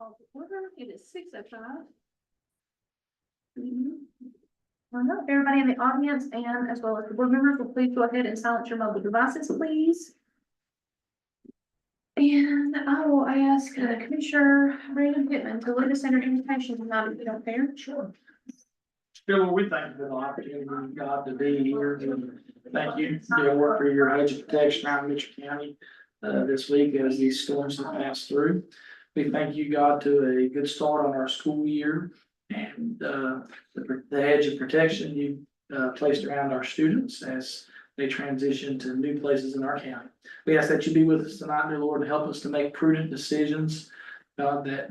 Call to order. It is 6:05. Well, no, everybody in the audience and as well as the board members will please go ahead and silence your mobile devices, please. And I will ask Commissioner Brandon Pittman to lead us in our invitation tonight, if you don't care. Sure. Still, we thank you for the opportunity we've got to be here. And thank you, work for your edge of protection out in Mitchell County this week as these storms have passed through. We thank you, God, to a good start on our school year and the edge of protection you placed around our students as they transition to new places in our county. We ask that you be with us tonight, dear Lord, and help us to make prudent decisions, God, that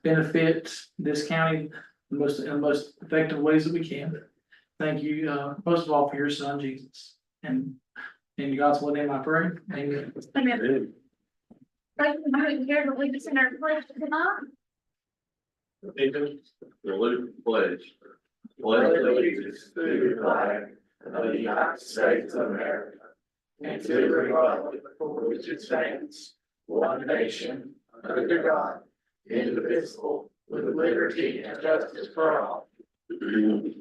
benefit this county in the most effective ways that we can. Thank you, most of all, for your son, Jesus. And in God's holy name I pray. Amen. Amen. Thank you for being here to lead us in our pledge tonight. Pledge allegiance to the flag of the United States of America and to the republic for which it stands, one nation, under God, indivisible, with liberty and justice for all. Thank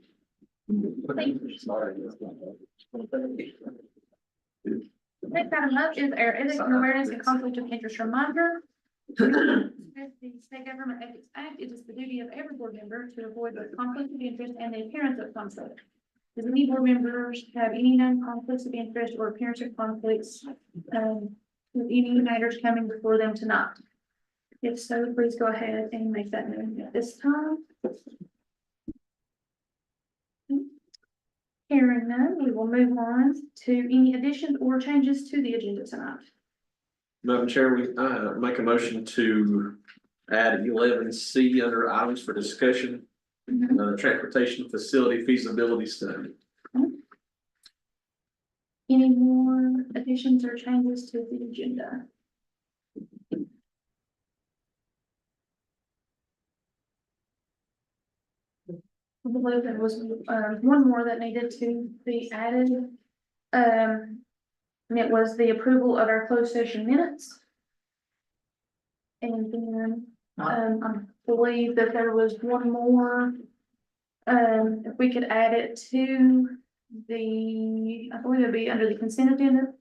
you. Next item up is our ethics and awareness and conflict of interest reminder. The State Government Ethics Act, it is the duty of every board member to avoid both conflict of interest and the appearance of conflict. Does any board members have any known conflicts of interest or appearance of conflicts with any matters coming before them tonight? If so, please go ahead and make that known at this time. Hearing none, we will move on to any additions or changes to the agenda tonight. Madam Chair, we make a motion to add 11C under items for discussion, transportation facility feasibility study. Any more additions or changes to the agenda? I believe there was one more that needed to be added. And it was the approval of our closed session minutes. And then I believe that there was one more. If we could add it to I believe it'd be under the consent agenda,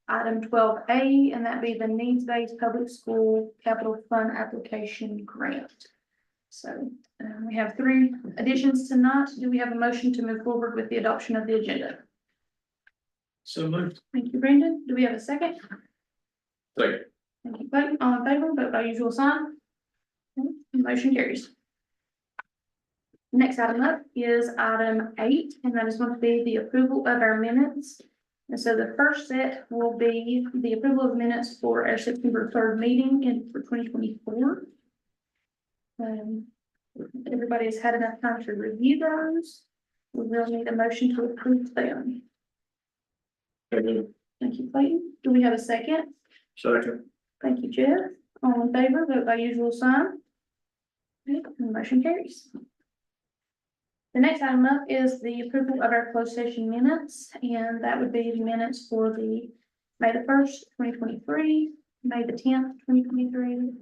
item 12A, and that'd be the needs-based public school capital fund application grant. So we have 3 additions tonight. Do we have a motion to move forward with the adoption of the agenda? So moved. Thank you, Brandon. Do we have a second? Second. Thank you, Clayton. All in favor, vote by usual sign. Motion carries. Next item up is item 8, and that is going to be the approval of our minutes. And so the first set will be the approval of minutes for our September 3rd meeting for 2024. Everybody has had enough time to review those. We will need a motion to approve them. Thank you, Clayton. Do we have a second? Second. Thank you, Jeff. All in favor, vote by usual sign. Okay, and the motion carries. The next item up is the approval of our closed session minutes, and that would be the minutes for the May the 1st, 2023, May the 10th, 2023,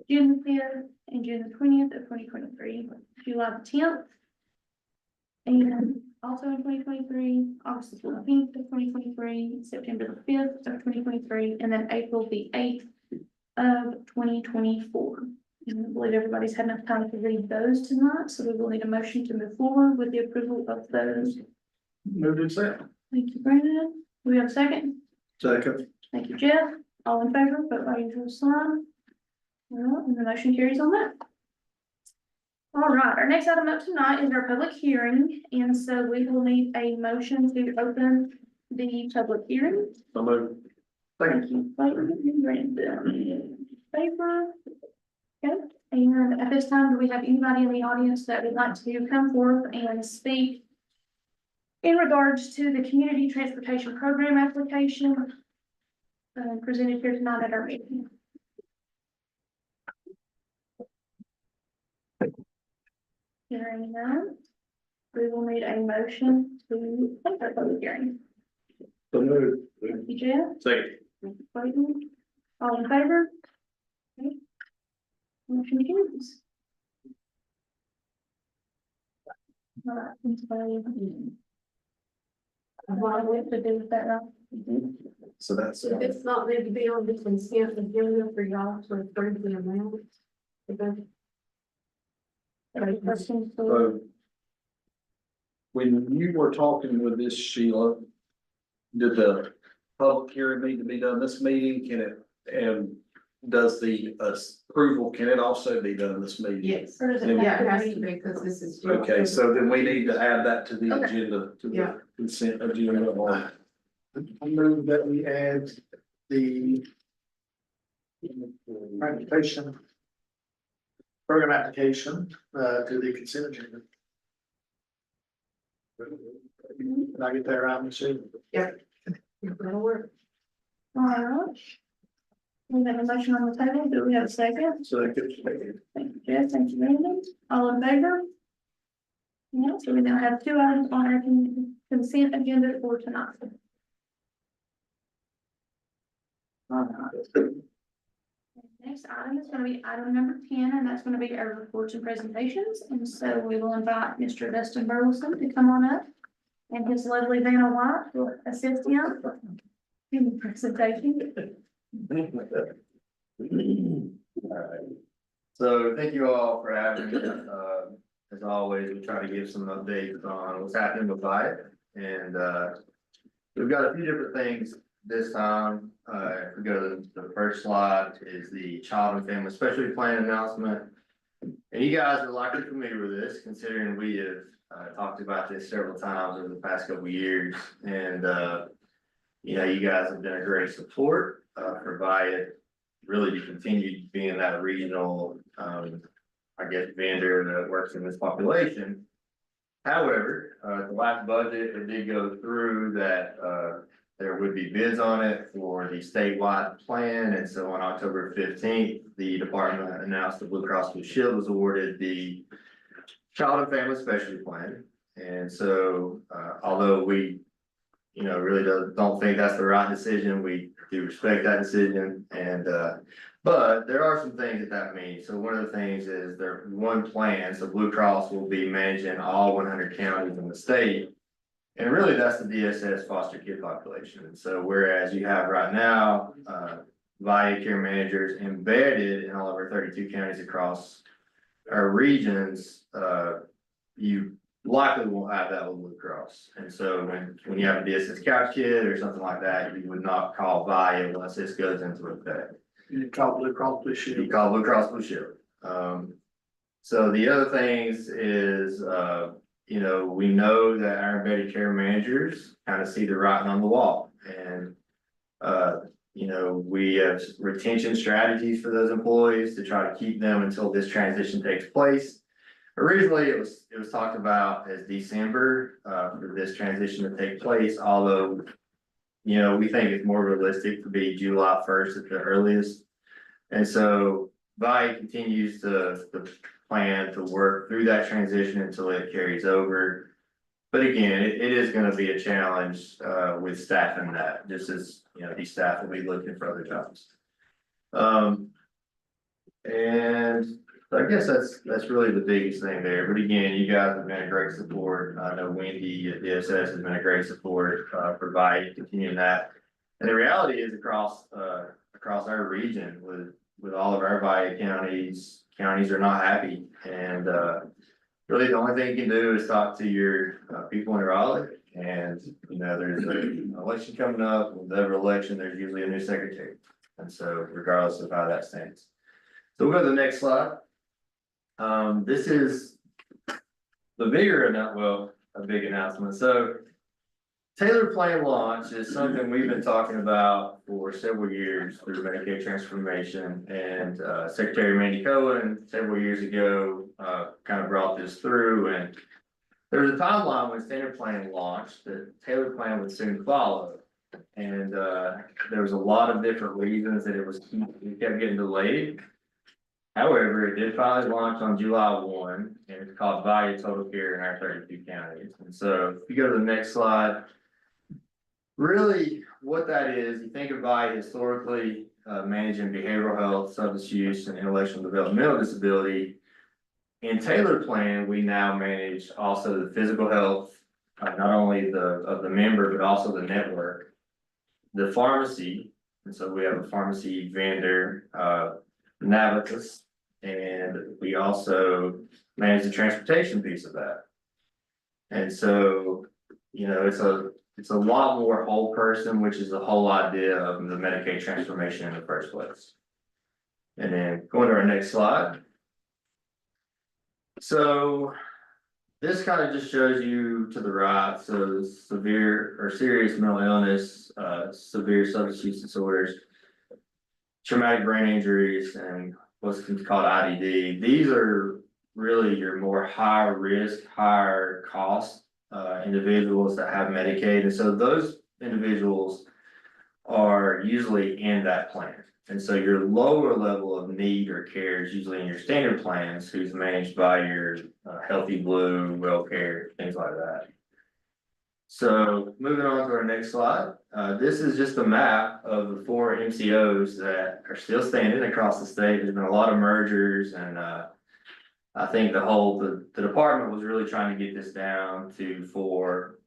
June the 5th, and June the 20th of 2023, July the 10th, and also in 2023, August the 14th of 2023, September the 5th of 2023, and then April the 8th of 2024. And I believe everybody's had enough time to read those tonight, so we will need a motion to move forward with the approval of those. Moved and second. Thank you, Brandon. Do we have a second? Second. Thank you, Jeff. All in favor, vote by usual sign. Well, and the motion carries on that. All right, our next item up tonight is our public hearing, and so we will need a motion to open the public hearing. So moved. Thank you, Clayton and Brandon. Favor. Okay, and at this time, do we have anybody in the audience that would like to come forth and speak in regards to the community transportation program application presented here tonight at our meeting? Hearing none, we will need a motion to close our public hearing. So moved. Thank you, Jeff. Second. Thank you, Clayton. All in favor? Motion carries. All right, anybody- What do we have to do with that now? So that's. If it's not need to be on the consent agenda for y'all to approve the amount. Any questions for- So. When you were talking with this Sheila. Did the public hearing need to be done this meeting? Can it, and does the approval, can it also be done this meeting? Yes, Or does it yeah, have it to has be- to be, because this is. Okay, so then we need to add that to the Okay. agenda, to Yeah. the consent agenda. I move that we add the application, program application, to the consent agenda. Can I get that right, Michelle? That'll work. All right. We have a motion on the table. Do we have a second? So that gets. Thank you, Jeff. Thank you, Brandon. All in favor? Yeah, so we now have two items on our consent agenda for tonight. All right. Next item is gonna be item number 10, and that's gonna be our reports and presentations. And so we will invite Mr. Dustin Burleson to come on up. And his lovely Vanna White will assist him in the presentation. Alright. So thank you all for having me. As always, we try to give some updates on what's happening with Vibe. And we've got a few different things this time. If we go to the first slide is the Child and Family Specialty Plan announcement. And you guys are likely familiar with this, considering we have talked about this several times over the past couple of years. And you guys have been a great support for Vibe, really to continue being that regional, vendor that works in this population. However, the last budget, it did go through that, there would be bids on it for the statewide plan, and so on October 15th, the department announced that Blue Cross Blue Shield was awarded the Child and Family Specialty Plan. And so, although we, really don't think that's the right decision, we do respect that decision, and but there are some things that means. So one of the things is there's one plan, so Blue Cross will be managing all 100 counties in the state. And really, that's the DSS foster kid population. And so whereas you have right now, value care managers embedded in all of our 32 counties across our regions, you likely won't have that with Blue Cross. And so when you have a DSS couch kid or something like that, you would not call VIA unless this goes into effect. You call Blue Cross Blue Shield. You call Blue Cross Blue Shield. So the other things is, we know that our embedded care managers kind of see the writing on the wall. And, we have retention strategies for those employees to try to keep them until this transition takes place. Originally, it was talked about as December, for this transition to take place, although, we think it's more realistic to be July 1st at the earliest. And so VIA continues to plan to work through that transition until it carries over. But again, it is gonna be a challenge with staffing that, just as, these staff will be looking for other jobs. And I guess that's really the biggest thing there. But again, you guys have been a great support. I know Wendy at DSS has been a great support for VIA continuing that. And the reality is across our region with all of our VIA counties are not happy. And really the only thing you can do is talk to your people in Raleigh. And there's an election coming up. With every election, there's usually a new secretary. And so regardless of how that stands. So we'll go to the next slide. This is the a big announcement. So Tailored Plan launch is something we've been talking about for several years through Medicaid transformation, and Secretary Mandy Cohen several years ago kind of brought this through, and there was a timeline when Standard Plan launched that Tailored Plan would soon follow. And there was a lot of different reasons that it kept getting delayed. However, it did finally launch on July 1, and it's called VIA Total Care in our 32 counties. And so if you go to the next slide, really what that is, you think of VIA historically, managing behavioral health, substance use, and intellectual and developmental disability. In Taylor Plan, we now manage also the physical health, not only of the member, but also the network. The pharmacy, and so we have a pharmacy vendor, Navitus, and we also manage the transportation piece of that. And so, it's a lot more whole person, which is the whole idea of the Medicaid transformation in the first place. And then going to our next slide. So this kind of just shows you to the right, so severe or serious mental illness, severe substance use disorders, traumatic brain injuries, and what's called IDD. These are really your more higher risk, higher cost individuals that have Medicaid. And so those individuals are usually in that plan. And so your lower level of need or care is usually in your standard plans, who's managed by your Healthy Blue, WellCare, things like that. So moving on to our next slide, this is just a map of the 4 MCOs that are still standing across the state. There's been a lot of mergers, and I think the department was really trying to get this down to 4,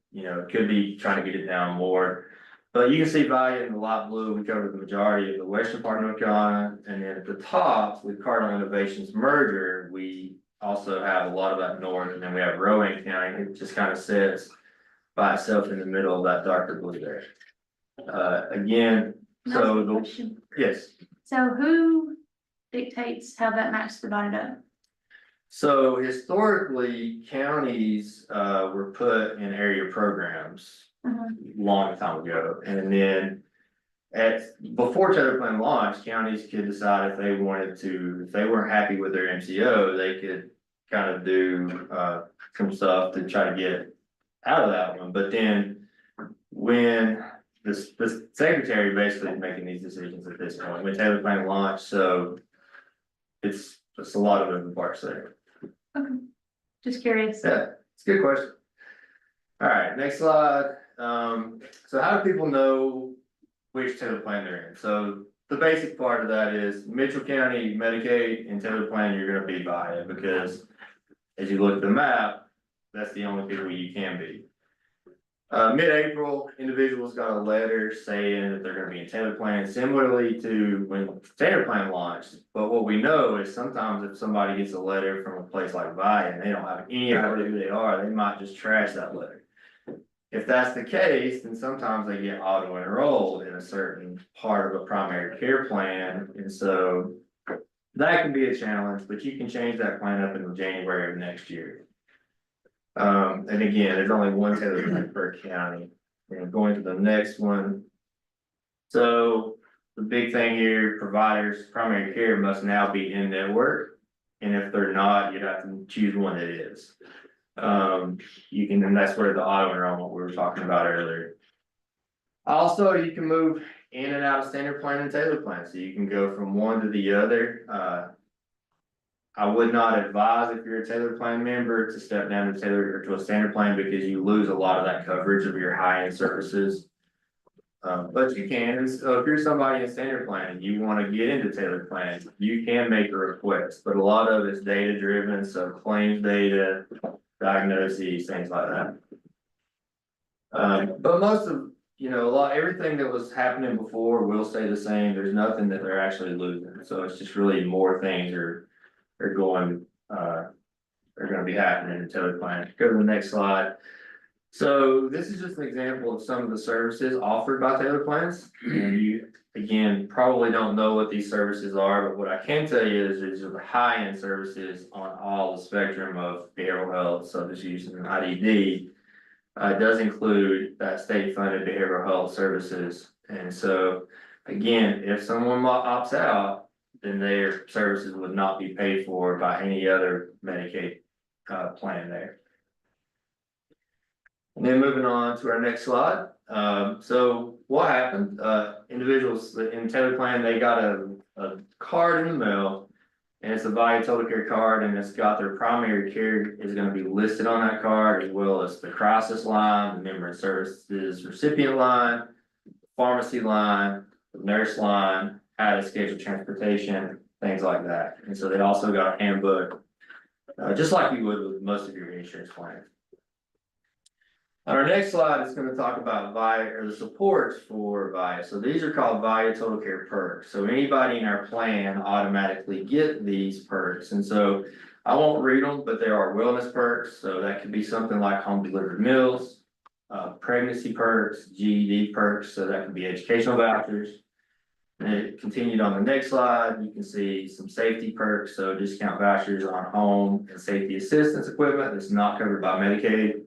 could be trying to get it down more. But you can see Valiant in the light blue, we covered the majority of the western part of North Carolina, and then at the top with Cardinal Innovations merger, we also have a lot of that north, and then we have Rowan County. It just kind of sits by itself in the middle of that darker blue there. Again, so Question. yes. So who dictates how that map's divided up? So historically, counties were put in area programs long time ago, and then before Taylor Plan launched, counties could decide if they wanted to, if they weren't happy with their MCO, they could kind of do some stuff to try to get out of that one. But then when the secretary basically is making these decisions at this point, when Taylor Plan launched, so it's a lot of moving parts there. Okay, just curious. Yeah, it's a good question. All right, next slide. So how do people know which Taylor Plan they're in? So the basic part of that is Mitchell County Medicaid and Taylor Plan, you're gonna be by it, because as you look at the map, that's the only people you can be. Mid-April, individuals got a letter saying that they're gonna be in Taylor Plan, similarly to when Taylor Plan launched. But what we know is sometimes if somebody gets a letter from a place like Vi and they don't have any idea who they are, they might just trash that letter. If that's the case, then sometimes they get auto-enrolled in a certain part of a primary care plan, and so that can be a challenge, but you can change that plan up in January of next year. And again, there's only one Taylor Plan per county. And going to the next one. So the big thing here, providers, primary care must now be in network. And if they're not, you'd have to choose one that is. You can, and that's where the auto enrollment we were talking about earlier. Also, you can move in and out of standard plan and Taylor Plan, so you can go from one to the other. I would not advise, if you're a Taylor Plan member, to step down to Taylor or to a standard plan, because you lose a lot of that coverage of your high-end services. But you can, so if you're somebody in standard plan and you want to get into Taylor Plan, you can make a request, but a lot of it's data driven, so claims data, diagnoses, things like that. But most of, everything that was happening before will stay the same. There's nothing that they're actually losing, so it's just really more things are gonna be happening in Taylor Plan. Go to the next slide. So this is just an example of some of the services offered by Taylor Plans. And you, again, probably don't know what these services are, but what I can tell you is these are the high-end services on all the spectrum of behavioral health, substance use, and IDD. It does include that state-funded behavioral health services. And so, again, if someone opts out, then their services would not be paid for by any other Medicaid plan there. And then moving on to our next slide. So what happened? Individuals in Taylor Plan, they got a card in the mail, and it's a Value Total Care card, and it's got their primary care is going to be listed on that card, as well as the crisis line, the member and services recipient line, pharmacy line, the nurse line, how to schedule transportation, things like that. And so they also got a handbook, just like you would with most of your insurance plans. On our next slide, it's gonna talk about VIA or the supports for VIA. So these are called VIA Total Care Perks. So anybody in our plan automatically get these perks. And so I won't read them, but there are wellness perks. So that could be something like home delivered meals, pregnancy perks, GED perks. So that could be educational vouchers. And it continued on the next slide, you can see some safety perks, so discount vouchers on home and safety assistance equipment that's not covered by Medicaid.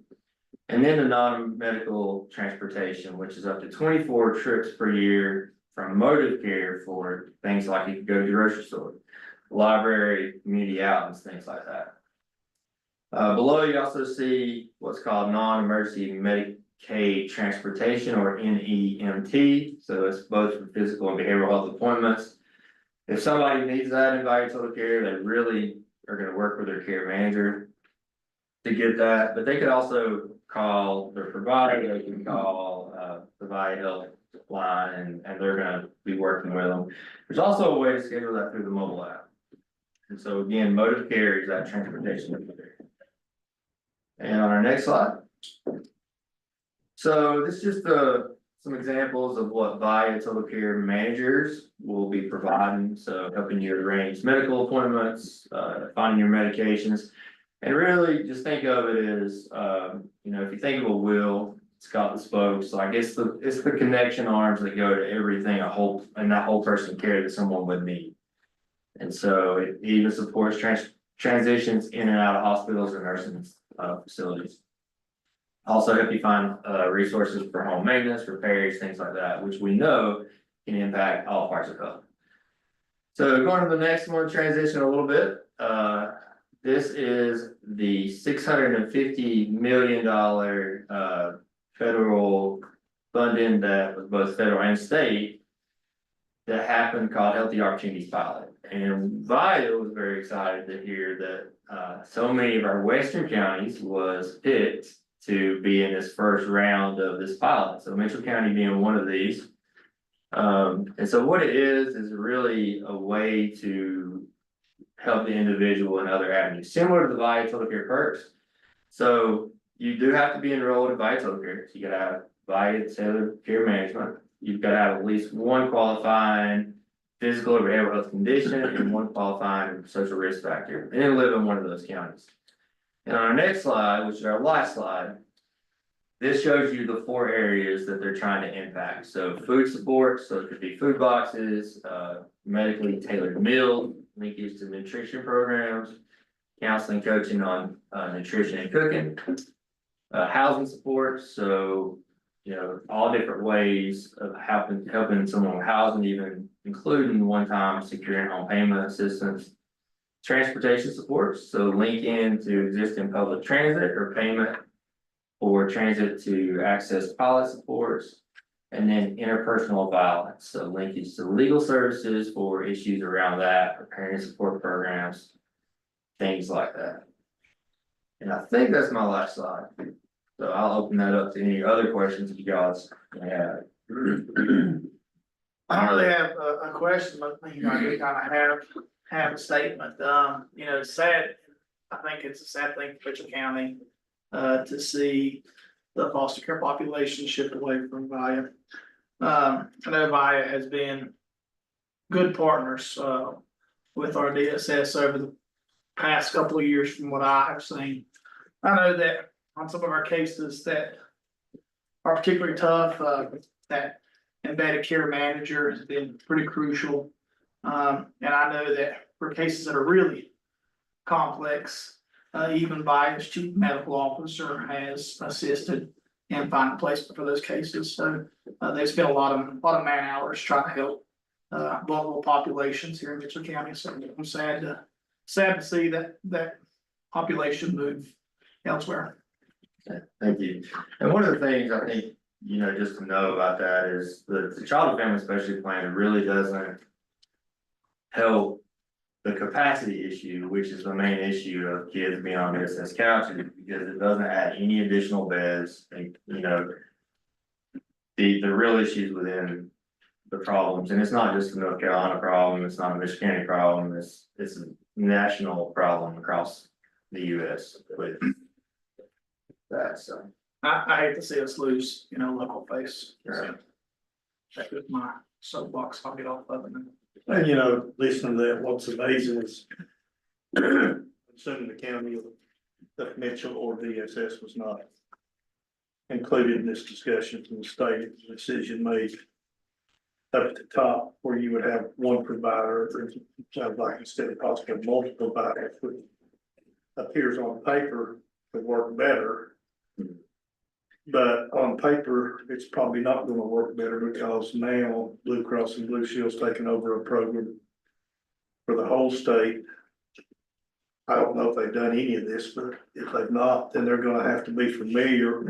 And then the non-medical transportation, which is up to 24 trips per year from motive care for things like you could go to the grocery store, library, community outings, things like that. Below you also see what's called non-emergency Medicaid transportation, or NEMT. So it's both for physical and behavioral health appointments. If somebody needs that in VIA Total Care, they really are gonna work with their care manager to get that, but they could also call their provider, they can call the VIA Health line, and they're gonna be working with them. There's also a way to schedule that through the mobile app. And so again, motive care is that transportation. And on our next slide. So this is just some examples of what VIA Total Care managers will be providing, so helping you arrange medical appointments, finding your medications. And really, just think of it as, you know, if you think of a wheel, it's got the spokes, so I guess it's the connection arms that go to everything and that whole person care that someone would need. And so it even supports transitions in and out of hospitals and nursing facilities. Also help you find resources for home maintenance, repairs, things like that, which we know can impact all parts of health. So going to the next one, transition a little bit. This is the $650 million federal funding that was both federal and state that happened, called Healthy Opportunities Pilot. And VIA was very excited to hear that so many of our western counties was picked to be in this first round of this pilot. So Mitchell County being one of these. And so what it is really a way to help the individual in other avenues, similar to the VIA Total Care Perks. So you do have to be enrolled in VIA Total Care. So you gotta have VIA Total Care Management. You've got to have at least one qualifying physical or behavioral health condition and one qualifying social risk factor, and then live in one of those counties. And on our next slide, which is our last slide, this shows you the 4 areas that they're trying to impact. So food support, so it could be food boxes, medically tailored meals, linkage to nutrition programs, counseling, coaching on nutrition and cooking, housing support, so you know, all different ways of helping someone with housing, even including one-time securing home payment assistance. Transportation supports, so link into existing public transit or payment for transit to access pilot supports. And then interpersonal violence, so linkage to legal services for issues around that, or parent support programs, things like that. And I think that's my last slide. So I'll open that up to any other questions you guys may have. I don't really have a question, but you know, I do kind of have a statement. You know, it's sad. I think it's a sad thing for Mitchell County to see the foster care population shift away from VIA. I know VIA has been good partners with our DSS over the past couple of years from what I have seen. I know that on some of our cases that are particularly tough, that embedded care manager has been pretty crucial. And I know that for cases that are really complex, even VIA's chief medical officer has assisted in finding placement for those cases. So they spent a lot of man hours trying to help vulnerable populations here in Mitchell County. So I'm sad to see that population move elsewhere. Thank you. And one of the things I think, you know, just to know about that is the Child and Family Specialty Plan really doesn't help the capacity issue, which is the main issue of kids being on SS couches, because it doesn't add any additional beds. And, you know, the real issues within the problems, and it's not just a North Carolina problem, it's not a Michigan County problem, it's a national problem across the US with that, so. I hate to see us lose, local face. Right. That was my soapbox, I'll get off of it. And listening to that, what's amazing is assuming the county of Mitchell or DSS was not included in this discussion from the state, the decision made up at the top where you would have one provider, or it sounds like instead of possibly multiple providers, which appears on paper to work better. But on paper, it's probably not gonna work better because now Blue Cross and Blue Shield's taking over a program for the whole state. I don't know if they've done any of this, but if they've not, then they're gonna have to be familiar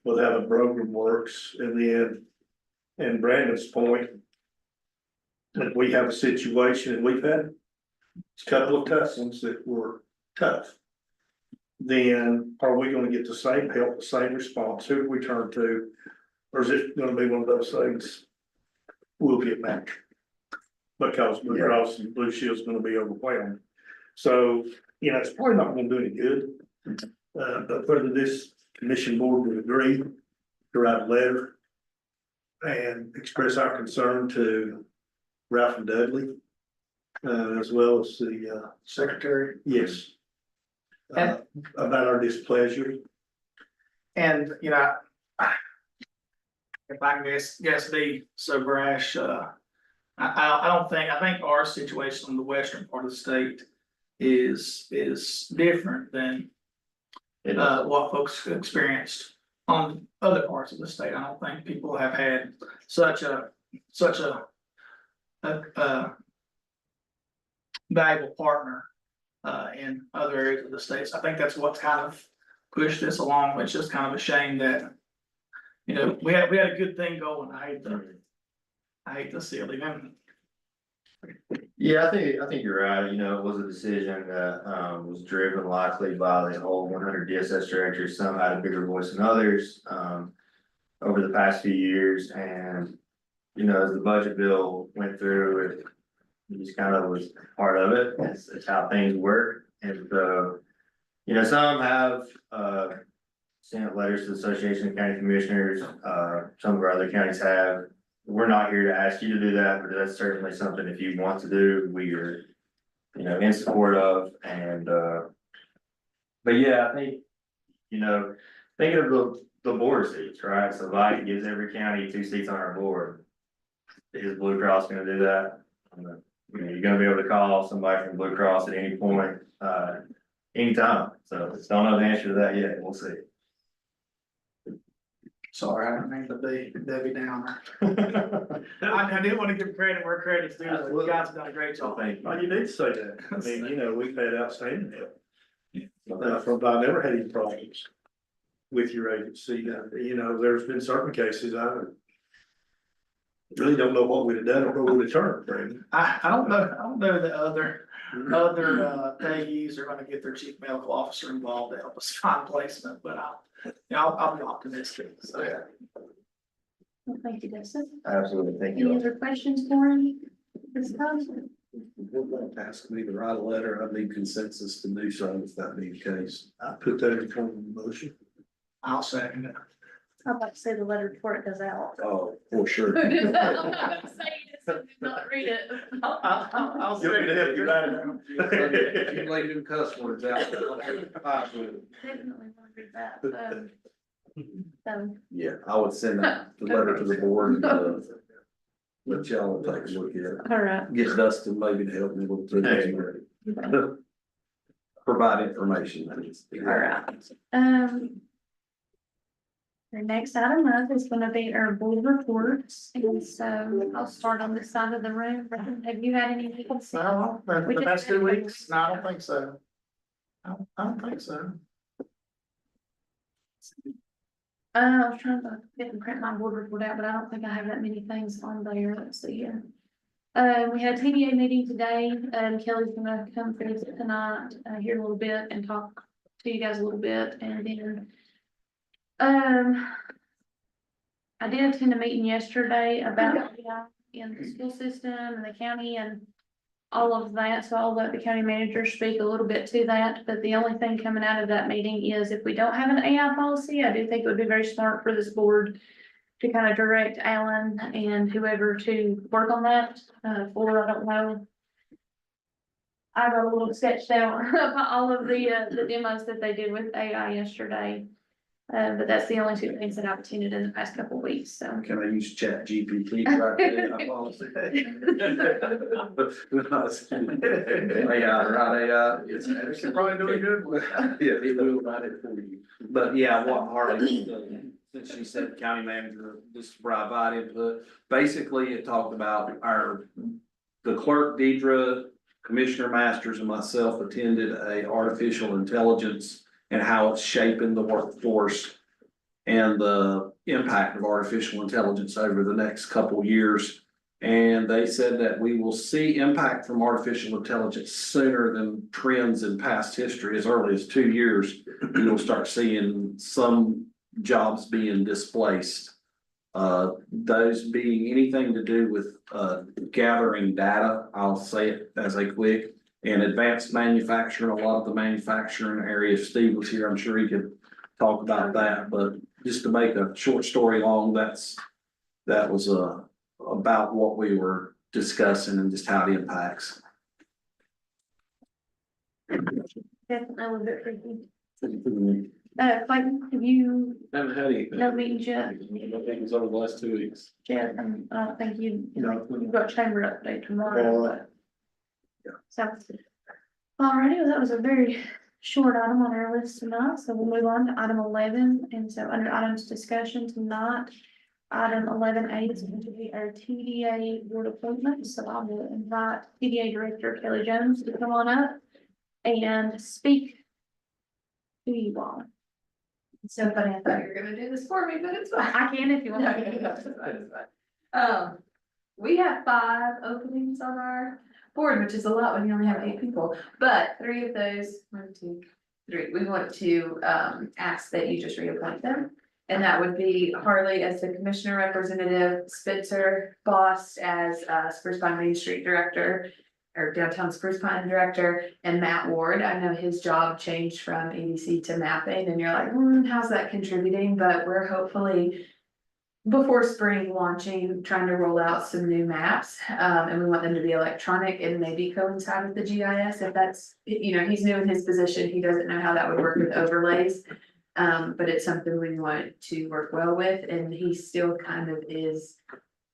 with how the program works. And then, and Brandon's point, if we have a situation, and we've had a couple of tough ones that were tough, then are we gonna get the same help, the same response? Who do we turn to? Or is it gonna be one of those things, we'll get back? Because Blue Cross and Blue Shield's gonna be overwhelmed. So, it's probably not gonna do any good. But whether this commission board would agree to write a letter and express our concern to Ralph and Dudley, as well as the, Secretary. yes, about our displeasure. And, if I can guess be so brash, I think our situation in the western part of the state is different than what folks experienced on other parts of the state. I don't think people have had such a valuable partner in other areas of the states. I think that's what's kind of pushed this along. It's just kind of a shame that, we had a good thing going. I hate to see it leave. Yeah, I think you're right, it was a decision that, was driven likely by the whole 100 DSS directors, some had a bigger voice than others, over the past few years, and, as the budget bill went through, it just kind of was part of it, it's how things work, and so, some have, sent letters to the Association of County Commissioners, some of our other counties have. We're not here to ask you to do that, but that's certainly something if you want to do, we are, in support of, and, but yeah, I think, thinking of the board seats, right? So Vite gives every county 2 seats on our board. Is Blue Cross gonna do that? You're gonna be able to call somebody from Blue Cross at any point, anytime, so don't know the answer to that yet, we'll see. Sorry, I didn't mean to be Debbie Downer. I didn't want to give credit where credit's due, but you guys have done a great job. Thank you. Well, you need to say that. I mean, we've had outstanding help. I never had any problems with your agency. There's been certain cases I really don't know what we'd have done or where we'd have turned, Brandon. I don't know that other payees are gonna get their chief medical officer involved to help us find placement, but I'll be optimistic, so. Well, thank you, Dustin. Absolutely, thank Any you. other questions for him? This time? Ask me to write a letter, I need consensus to do so if that be the case. I put that in form of a motion. I'll second it. I'd like to say the letter before it goes out. Oh, for sure. I'm not saying it, so do not read it. I'll You want me to help you write it If you down? leave them cuss words out, I'll have to fight with it. Definitely want to read that. So, Yeah, I would send that the letter to the board and, let y'all take a look at it. all right. Get Dustin maybe to help me with the provide information. All right. The next item up is gonna be our board reports, and so I'll start on this side of the room. Have you had any? No, the past 2 weeks, no, I don't think so. I don't think so. I was trying to get and print my board report out, but I don't think I have that many things on there. Let's see here. We had a TDA meeting today. Kelly's gonna come through tonight, here a little bit and talk to you guys a little bit, and then I did attend a meeting yesterday about in the school system and the county and all of that, so I'll let the county manager speak a little bit to that, but the only thing coming out of that meeting is if we don't have an AI policy, I do think it would be very smart for this board to kind of direct Alan and whoever to work on that, I don't know. I got a little sketched out about all of the demos that they did with AI yesterday. But that's the only two things that I've attended in the past couple of weeks, so. Can I use Chat GPT right there? I policy? Yeah, right, AI. It's probably doing good. Yeah, it will write it for you. But yeah, what Harley, since she said county manager, just provide input. Basically, it talked about the clerk Deidre, Commissioner Masters and myself attended a artificial intelligence and how it's shaping the workforce and the impact of artificial intelligence over the next couple of years. And they said that we will see impact from artificial intelligence sooner than trends in past history. As early as 2 years, you'll start seeing some jobs being displaced. Those being anything to do with gathering data, I'll say it as a quick, and advanced manufacturing, a lot of the manufacturing area, if Steve was here, I'm sure he could talk about that, but just to make a short story long, that was about what we were discussing and just how it impacts. Definitely a little bit freaky. Clayton, have you, Haven't had anything. no meetings yet? Meetings over the last 2 weeks. Jeff, I don't think No. you've got chamber update tomorrow, Well, but. Sounds good. Alrighty, well, that was a very short item on our list tonight, so we'll move on to item 11, and so under items discussion tonight. Item 11A is going to be our TDA board appointment, so I will invite TDA Director Kelly Jones to come on up and speak to you all. It's so funny, I thought you were gonna do this for me, but it's fine. I can if you want. It's fine, it's fine. We have 5 openings on our board, which is a lot when you only have 8 people, but 3 of those, 1, 2, 3, we want to, ask that you just reappoint them. And that would be Harley as the commissioner representative, Spencer Boss as, Spruce Pine Main Street Director, or downtown Spruce Pine Director, and Matt Ward. I know his job changed from EDC to mapping, and you're like, how's that contributing? But we're hopefully before spring launching, trying to roll out some new maps, and we want them to be electronic and maybe coincide with the GIS. If that's, he's new in his position, he doesn't know how that would work with overlays. But it's something we want to work well with, and he still kind of is.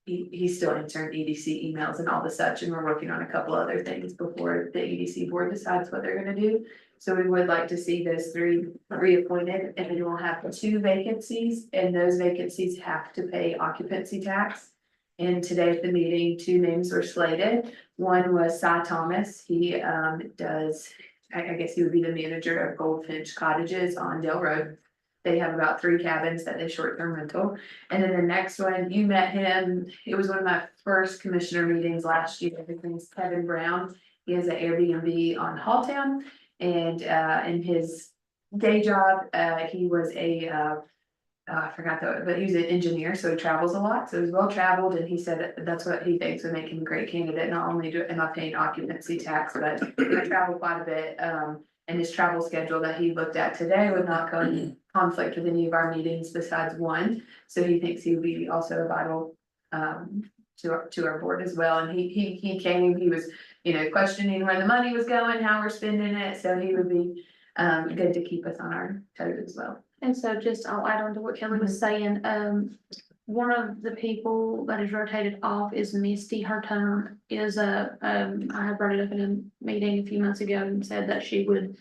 He's still answering EDC emails and all the such, and we're working on a couple other things before the EDC board decides what they're gonna do. So we would like to see those 3 reappointed, and then we'll have 2 vacancies, and those vacancies have to pay occupancy tax. And today at the meeting, 2 names were slated. One was Cy Thomas. He does, I guess he would be the manager of Goldfinch Cottages on Dale Road. They have about 3 cabins that they short-term rental. And then the next one, you met him, it was one of my first commissioner meetings last year. His name's Kevin Brown. He has an Airbnb on Halltown, and in his day job, he was I forgot that, but he was an engineer, so he travels a lot, so he's well traveled, and he said that's what he thinks would make him a great candidate. Not only am I paying occupancy tax, but I travel quite a bit, and his travel schedule that he looked at today would not conflict with any of our meetings besides one. So he thinks he would be also a vital to our board as well. And he came, he was, questioning where the money was going, how we're spending it. So he would be good to keep us on our toes as well. And so just, I'll add on to what Kelly was saying, one of the people that is rotated off is Misty. Her term is I had brought it up in a meeting a few months ago and said that she would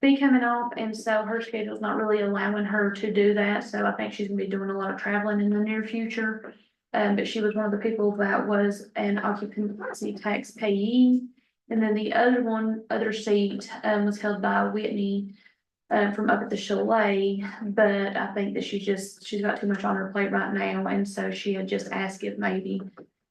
be coming off, and so her schedule is not really allowing her to do that, so I think she's gonna be doing a lot of traveling in the near future. But she was one of the people that was an occupancy tax payee, and then the other seat was held by Whitney from up at the chalet, but I think that she's got too much on her plate right now, and so she had just asked if maybe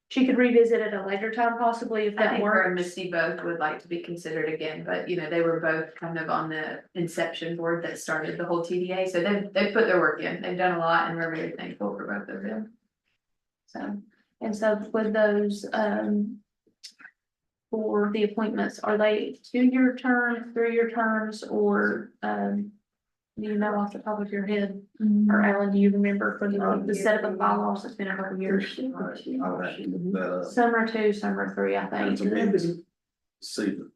she could revisit at a later time, possibly, if I that think her and works. Misty both would like to be considered again, but they were both kind of on the inception board that started the whole TDA, so they've put their work in, they've done a lot, and we're very thankful for both of them. So, And so with those, for the appointments, are they 2-year terms, 3-year terms, or, do you know off the top of your head? Or Alan, do you remember for the setup of bylaws, it's been a couple years? I would have to look that up. Some are 2, some are 3, I It's a think. big season.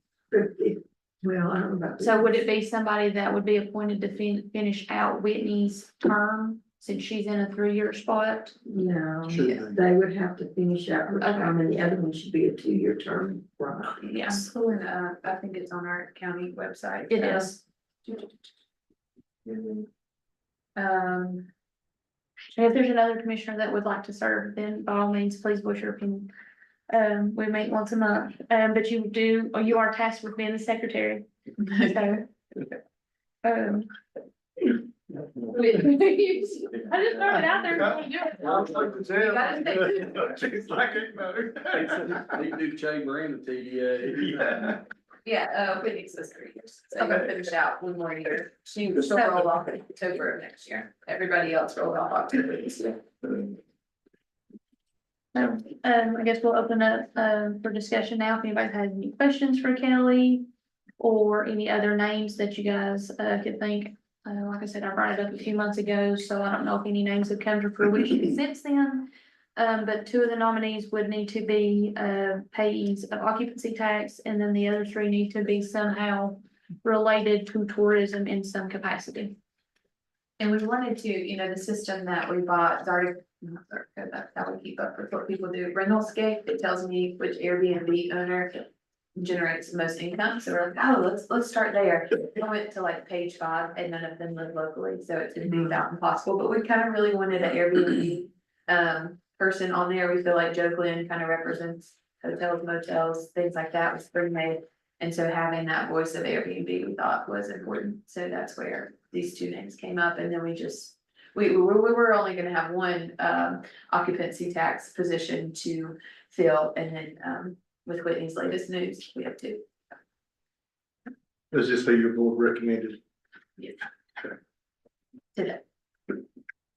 Well, I don't know about. So would it be somebody that would be appointed to finish out Whitney's term, since she's in a 3-year spot? No, Should be. they would have to finish out her term, and the other one should be a 2-year term, right? I'm Yes, pulling up, I think it's on our county website. it is. Um, And if there's another commissioner that would like to serve, then by all means, please voice your opinion. We meet once a month, but you are tasked with being the secretary. So, I just throw it out there. You gotta say- She's like, it matters. They do chamber and the TDA. Yeah, Whitney's was 3 years, so I'm gonna finish out one more year. She'll roll off in October of next year. Everybody else rolled off October this year. So, I guess we'll open up, for discussion now, if anybody has any questions for Kelly. Or any other names that you guys, could think, like I said, I brought it up a few months ago, so I don't know if any names have come to fruition since then. But 2 of the nominees would need to be, payees of occupancy tax, and then the other 3 need to be somehow related to tourism in some capacity. And we wanted to, the system that we bought, that's how we keep up with what people do. Rentalscape, it tells me which Airbnb owner generates the most income, so we're like, oh, let's start there. I went to like page 5 and none of them live locally, so it's gonna be about impossible, but we kind of really wanted an Airbnb person on there. We feel like Joe Glenn kind of represents hotels, motels, things like that with Spring Made. And so having that voice of Airbnb we thought was important, so that's where these 2 names came up, and then we were only gonna have 1 occupancy tax position to fill, and then with Whitney's latest news, we have 2. Does this be your board recommended? Today.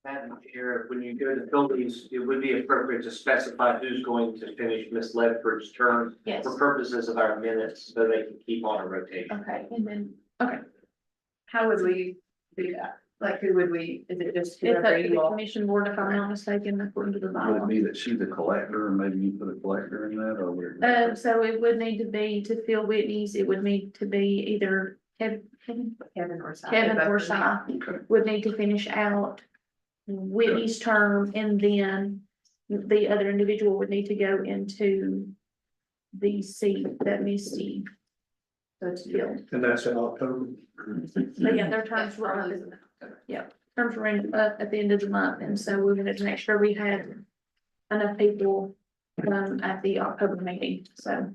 Madam Chair, when you go to buildings, it would be appropriate to specify who's going to finish Ms. Ledford's term Yes, for purposes of our minutes, so they can keep on a rotation. okay, and then, How would we do that? Like, who would we, is it just it's up whoever to you the all? commission board, if I'm not mistaken, according to the Would it bylaw. be that she's a collector and maybe you put a collector in that or where? So it would need to be to fill Whitney's, it would need to be either Kevin Kevin or Si. or Si would need to finish out Whitney's term, and then the other individual would need to go into the seat that Misty filled. And that's in October. But yeah, their terms were up, terms were up at the end of the month, and so we wanted to make sure we had enough people at the October meeting, so.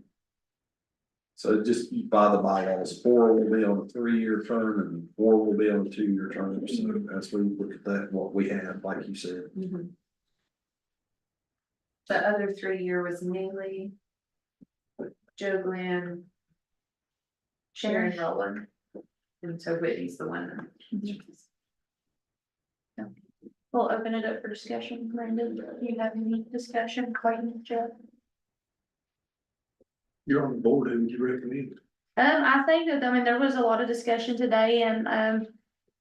So just by the bylaws, 4 will be on a 3-year term and 4 will be on a 2-year term, so that's where you look at that, what we have, like you said. The other 3-year was Neely, Joe Glenn, Sharon Rowland, and so Whitney's the one. We'll open it up for discussion. Brandon, do you have any discussion, Clayton, Jeff? You're on the board, who would you recommend? I think that, there was a lot of discussion today, and, I'm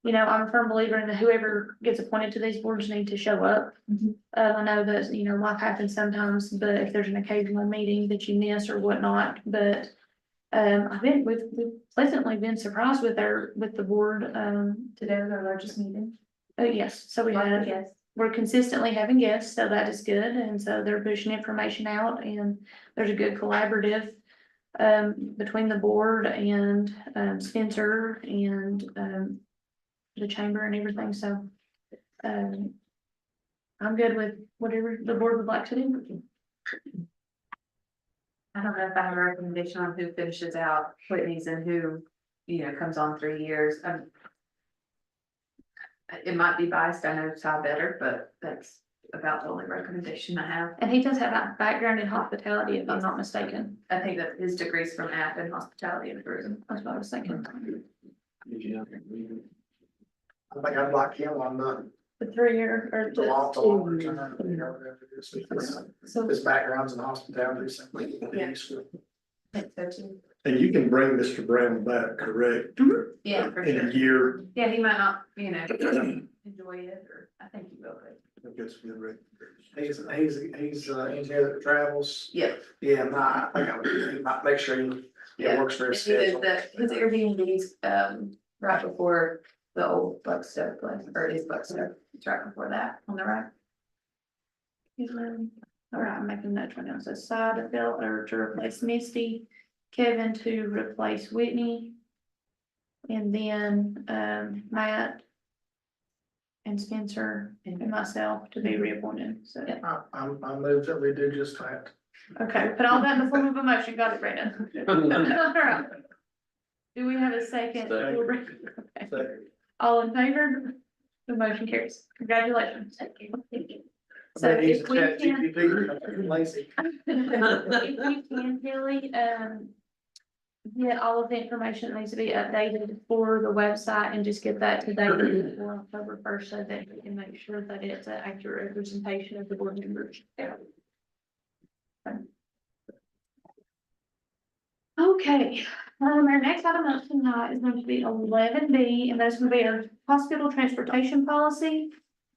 a firm believer in that whoever gets appointed to these boards need to show up. I know that, life happens sometimes, but if there's an occasional meeting that you miss or whatnot, but we've pleasantly been surprised with the board, Today was our largest meeting. oh, yes, so we're consistently having guests, so that is good, and so they're pushing information out, and there's a good collaborative between the board and Spencer and the chamber and everything, so I'm good with whatever the board would like to do. I don't know if I have a recommendation on who finishes out Whitney's and who, comes on 3 years. It might be biased, I know Si better, but that's about the only recommendation I have. And he does have a background in hospitality, if I'm not mistaken. I think that his degree's from App in hospitality and tourism. That's what I was thinking. I think I'd like him on the The 3 year or The long, the long term, you know, whatever it is. So, His background's in hospitality, so. Yeah. I think so too. And you can bring Mr. Brown back, correct? Yeah, for In sure. a year, Yeah, he might not, enjoy it, or I think he will, but. I guess a good recommendation. He's engineer that travels. Yeah. Yeah, nah, I gotta make sure he, it works for And his he did schedule. his Airbnb's, right before the old Buckstone place, or it is Buckstone, it's right before that, on the right. All right, I'm making that one down. So side built or to replace Misty, Kevin to replace Whitney. And then, Matt. And Spencer and myself to be reappointed, so. I moved that we do just that. Okay, put all that in the form of a motion, got it, Brandon. All right. Do we have a second? Okay. Second. All in favor? The motion carries. Congratulations. Thank you. So He's if a we chat can, GPT, lazy. if we can, Kelly, get all of the information that needs to be updated for the website and just get that to date before October 1st, so that we can make sure that it's an accurate representation of the board members. Okay, our next item up tonight is going to be 11B, and that's going to be our hospital transportation policy.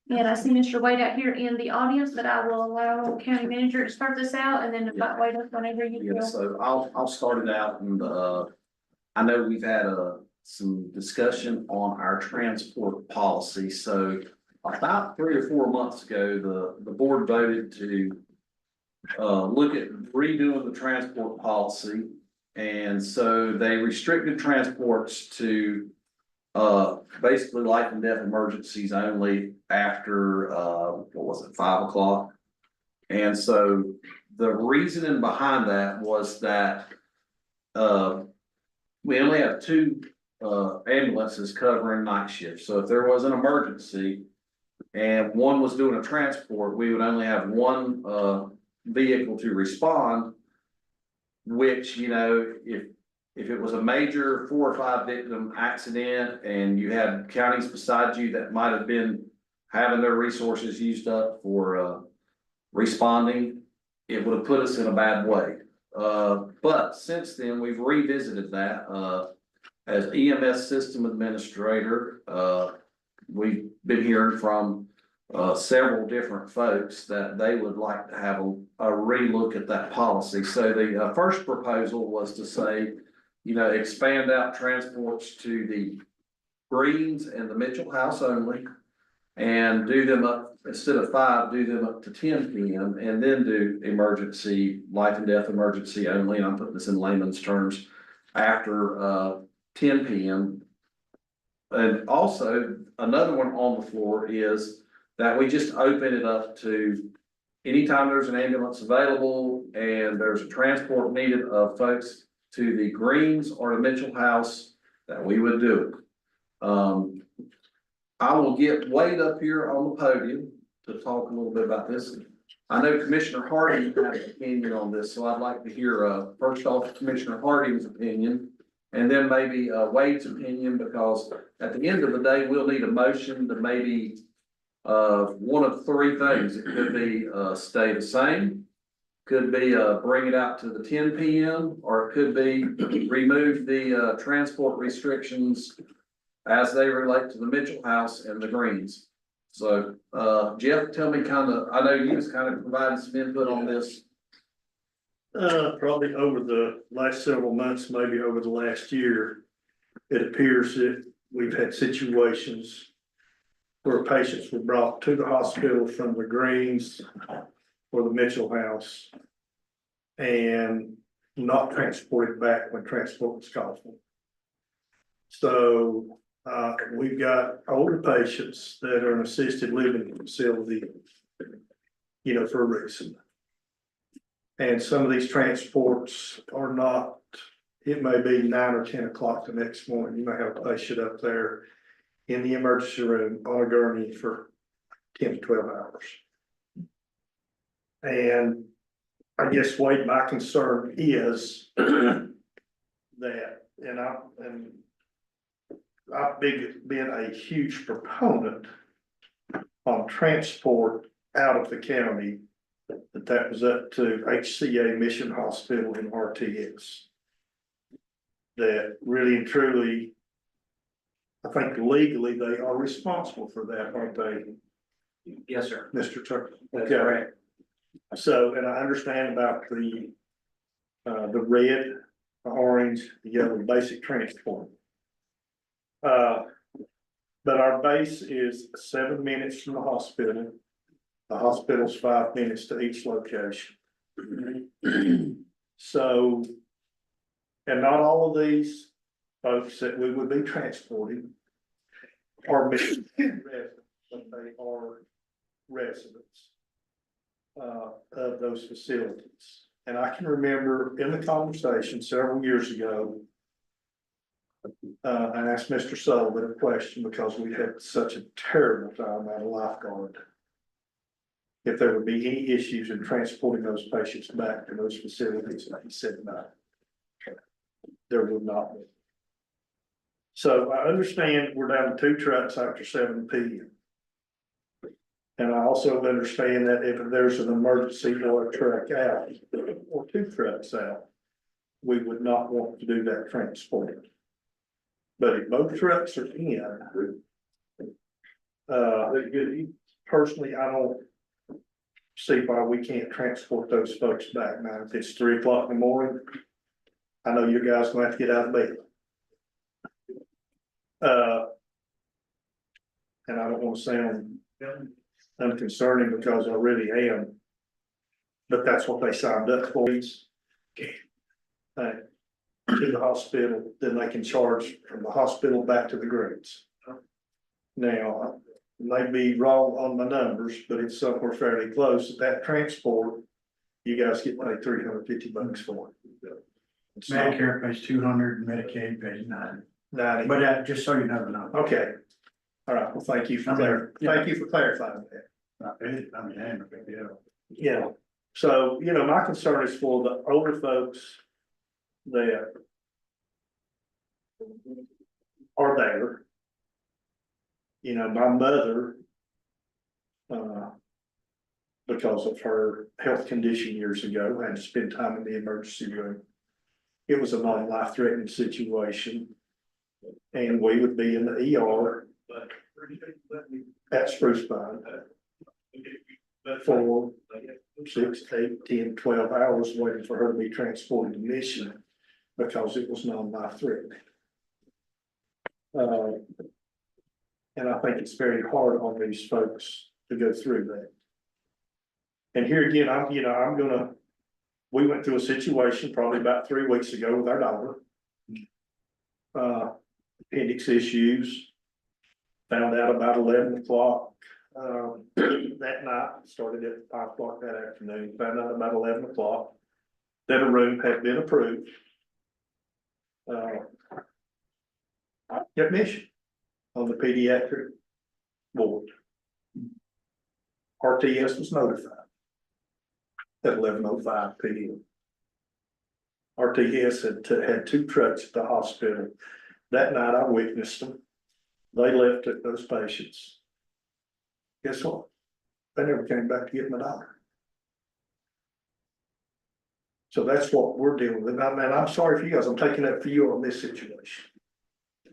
And I see Mr. Wade out here in the audience, but I will allow county manager to start this out, and then invite Wade up whenever you Yeah, feel. so I'll start it out and, I know we've had, some discussion on our transport policy, so about 3 or 4 months ago, the board voted to look at redoing the transport policy. And so they restricted transports to, basically life and death emergencies only after, 5 o'clock? And so the reasoning behind that was that, we only have 2 ambulances covering night shifts. So if there was an emergency and one was doing a transport, we would only have 1 vehicle to respond. Which, if it was a major 4 or 5 victim accident and you had counties beside you that might have been having their resources used up for responding, it would have put us in a bad way. But since then, we've revisited that, as EMS system administrator, we've been hearing from several different folks that they would like to have a relook at that policy. So the first proposal was to say, expand out transports to the Greens and the Mitchell House only. And do them up, instead of 5, do them up to 10 PM, and then do emergency, life and death emergency only, and I'm putting this in layman's terms, after 10 PM. And also, another one on the floor is that we just open it up to anytime there's an ambulance available and there's a transport needed of folks to the Greens or the Mitchell House, that we would do it. I will get Wade up here on the podium to talk a little bit about this. I know Commissioner Harding has an opinion on this, so I'd like to hear, first off, Commissioner Harding's opinion. And then maybe Wade's opinion, because at the end of the day, we'll need a motion to maybe one of 3 things. It could be stay the same, could be bring it out to the 10 PM, or it could be remove the transport restrictions as they relate to the Mitchell House and the Greens. So Jeff, tell me I know you was kind of providing some input on this. Probably over the last several months, maybe over the last year, it appears that we've had situations where patients were brought to the hospital from the Greens or the Mitchell House and not transported back when transport was called for. So we've got older patients that are in assisted living facility, for a reason. And some of these transports are not, it may be 9 or 10 o'clock the next morning. You may have a patient up there in the emergency room on a gurney for 10 to 12 hours. And I guess, Wade, my concern is that, and I've been a huge proponent on transport out of the county, that was up to HCA Mission Hospital and RTS. That really and truly, I think legally they are responsible for that, aren't they, Yes, sir. Mr. Turner? That's Okay. correct. So, and I understand about the red, the orange, the yellow, basic transport. But our base is 7 minutes from the hospital. The hospital's 5 minutes to each location. So, and not all of these folks that we would be transporting are Michigan residents, but they are residents of those facilities. And I can remember in the conversation several years ago, I asked Mr. Sullivan a question because we had such a terrible time at a lifeguard. If there would be any issues in transporting those patients back to those facilities, and he said no. There would not be. So I understand we're down to 2 trucks after 7 p.m. And I also understand that if there's an emergency or a truck out, or 2 trucks out, we would not want to do that transport. But if both trucks are in, personally, I don't see why we can't transport those folks back. Now, if it's 3 o'clock in the morning, I know you guys gonna have to get out of bed. And I don't want to sound unconcerning because I really am. But that's what they signed up for. To the hospital, then they can charge from the hospital back to the grades. Now, I may be wrong on my numbers, but it's somewhere fairly close. That transport, you guys get paid $350 for it. It's not Medicare pays 200 and Medicaid pays 90, 90. but just so you know the number. Okay. All right, well, thank you for thank you for clarifying that. I mean, damn, a big deal. Yeah, so, my concern is for the older folks that are there. My mother, because of her health condition years ago, had to spend time in the emergency room. It was a non-life threatening situation. And we would be in the ER at Spruce Pine for 6, 8, 10, 12 hours waiting for her to be transported to Mission because it was non-life threatening. And I think it's very hard on these folks to go through that. And here again, we went through a situation probably about 3 weeks ago with our daughter. Appendix issues. Found out about 11 o'clock that night, started at 5 o'clock that afternoon, found out about 11 o'clock that a room had been approved. Admission on the pediatric board. RTS was notified at 11:05 p.m. RTS had 2 trucks at the hospital. That night I witnessed them. They left at those patients. Guess what? They never came back to get my daughter. So that's what we're dealing with. I'm sorry for you guys. I'm taking up for you on this situation.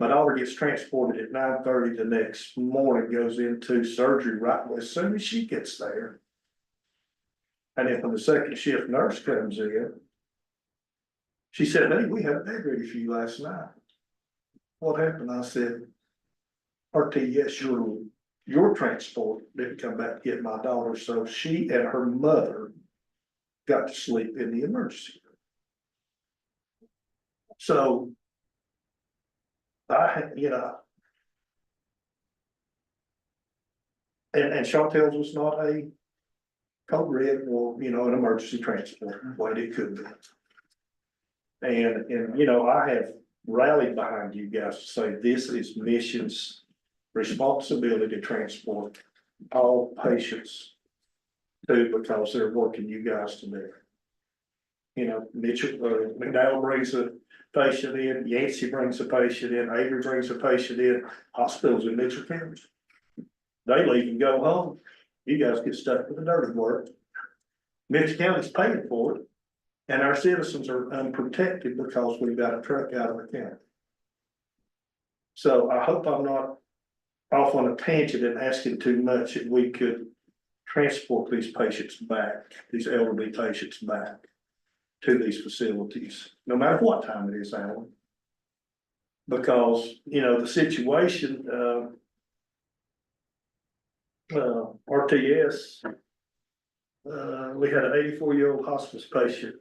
My daughter gets transported at 9:30 the next morning, goes into surgery right as soon as she gets there. And then when the second shift nurse comes in, she said, "Hey, we had a bed ready for you last night." What happened? I said, RTS, your transport didn't come back to get my daughter, so she and her mother got to sleep in the emergency room. So and Chantel's was not a code red or, an emergency transport, what it could be. And I have rallied behind you guys to say this is Mission's responsibility to transport all patients too, because they're working you guys to do. Mitchell, McDowell brings a patient in, Yancey brings a patient in, Avery brings a patient in, hospitals in Mitchell County. They leave and go home. You guys get stuck with the dirty work. Mitchell County's paying for it. And our citizens are unprotected because we've got a truck out of the county. So I hope I'm not off on a tangent and asking too much, if we could transport these patients back, these elderly patients back to these facilities, no matter what time it is, Alan. Because, you know, the situation, RTS, we had an 84-year-old hospice patient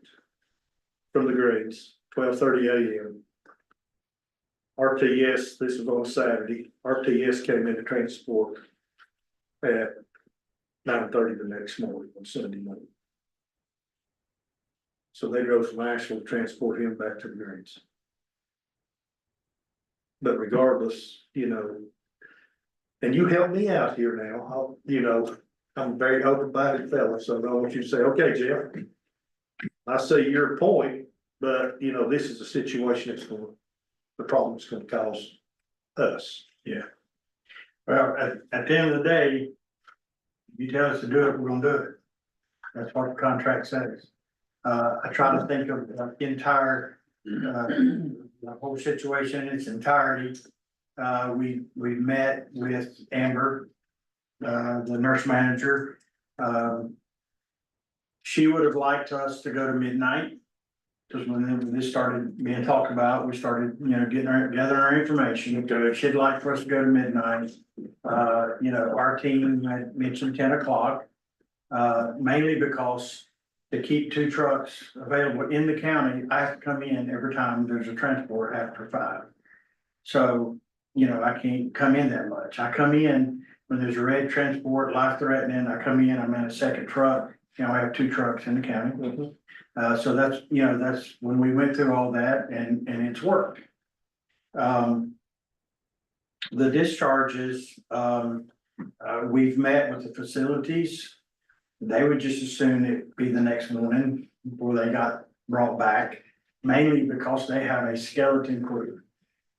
from the Greens, 12:30 a.m. RTS, this was on Saturday, RTS came in to transport at 9:30 the next morning on Sunday morning. So they drove from Asheville to transport him back to the Greens. But regardless, you know, and you help me out here now, I'm a very open-minded fella, so I don't want you to say, okay, Jeff, I see your point, but you know, this is a situation the problem is gonna cause us. Yeah. Well, at the end of the day, if you tell us to do it, we're gonna do it. That's what the contract says. I try to think of the entire, the whole situation in its entirety. We met with Amber, the nurse manager. She would have liked us to go to midnight. Because when this started being talked about, we started, gathering our information. She'd like for us to go to midnight. Our team had mentioned 10 o'clock. Mainly because to keep 2 trucks available in the county, I have to come in every time there's a transport after 5. So, I can't come in that much. I come in when there's a red transport, life threatening, I come in, I'm in a second truck. I have 2 trucks in the county. So that's when we went through all that and it's worked. The discharges, we've met with the facilities. They would just as soon it be the next morning before they got brought back, mainly because they have a skeleton crew.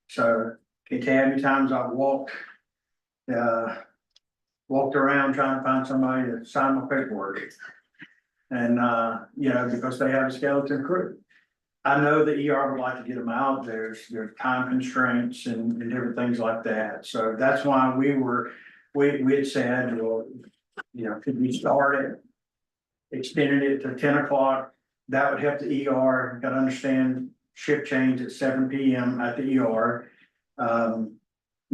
So can't tell you how many times I've walked around trying to find somebody to sign my paperwork. And, because they have a skeleton crew. I know the ER would like to get them out. There's time constraints and different things like that. So that's why we had said, well, could we start it, extended it to 10 o'clock? That would help the ER. Got to understand shift change at 7 p.m. at the ER. A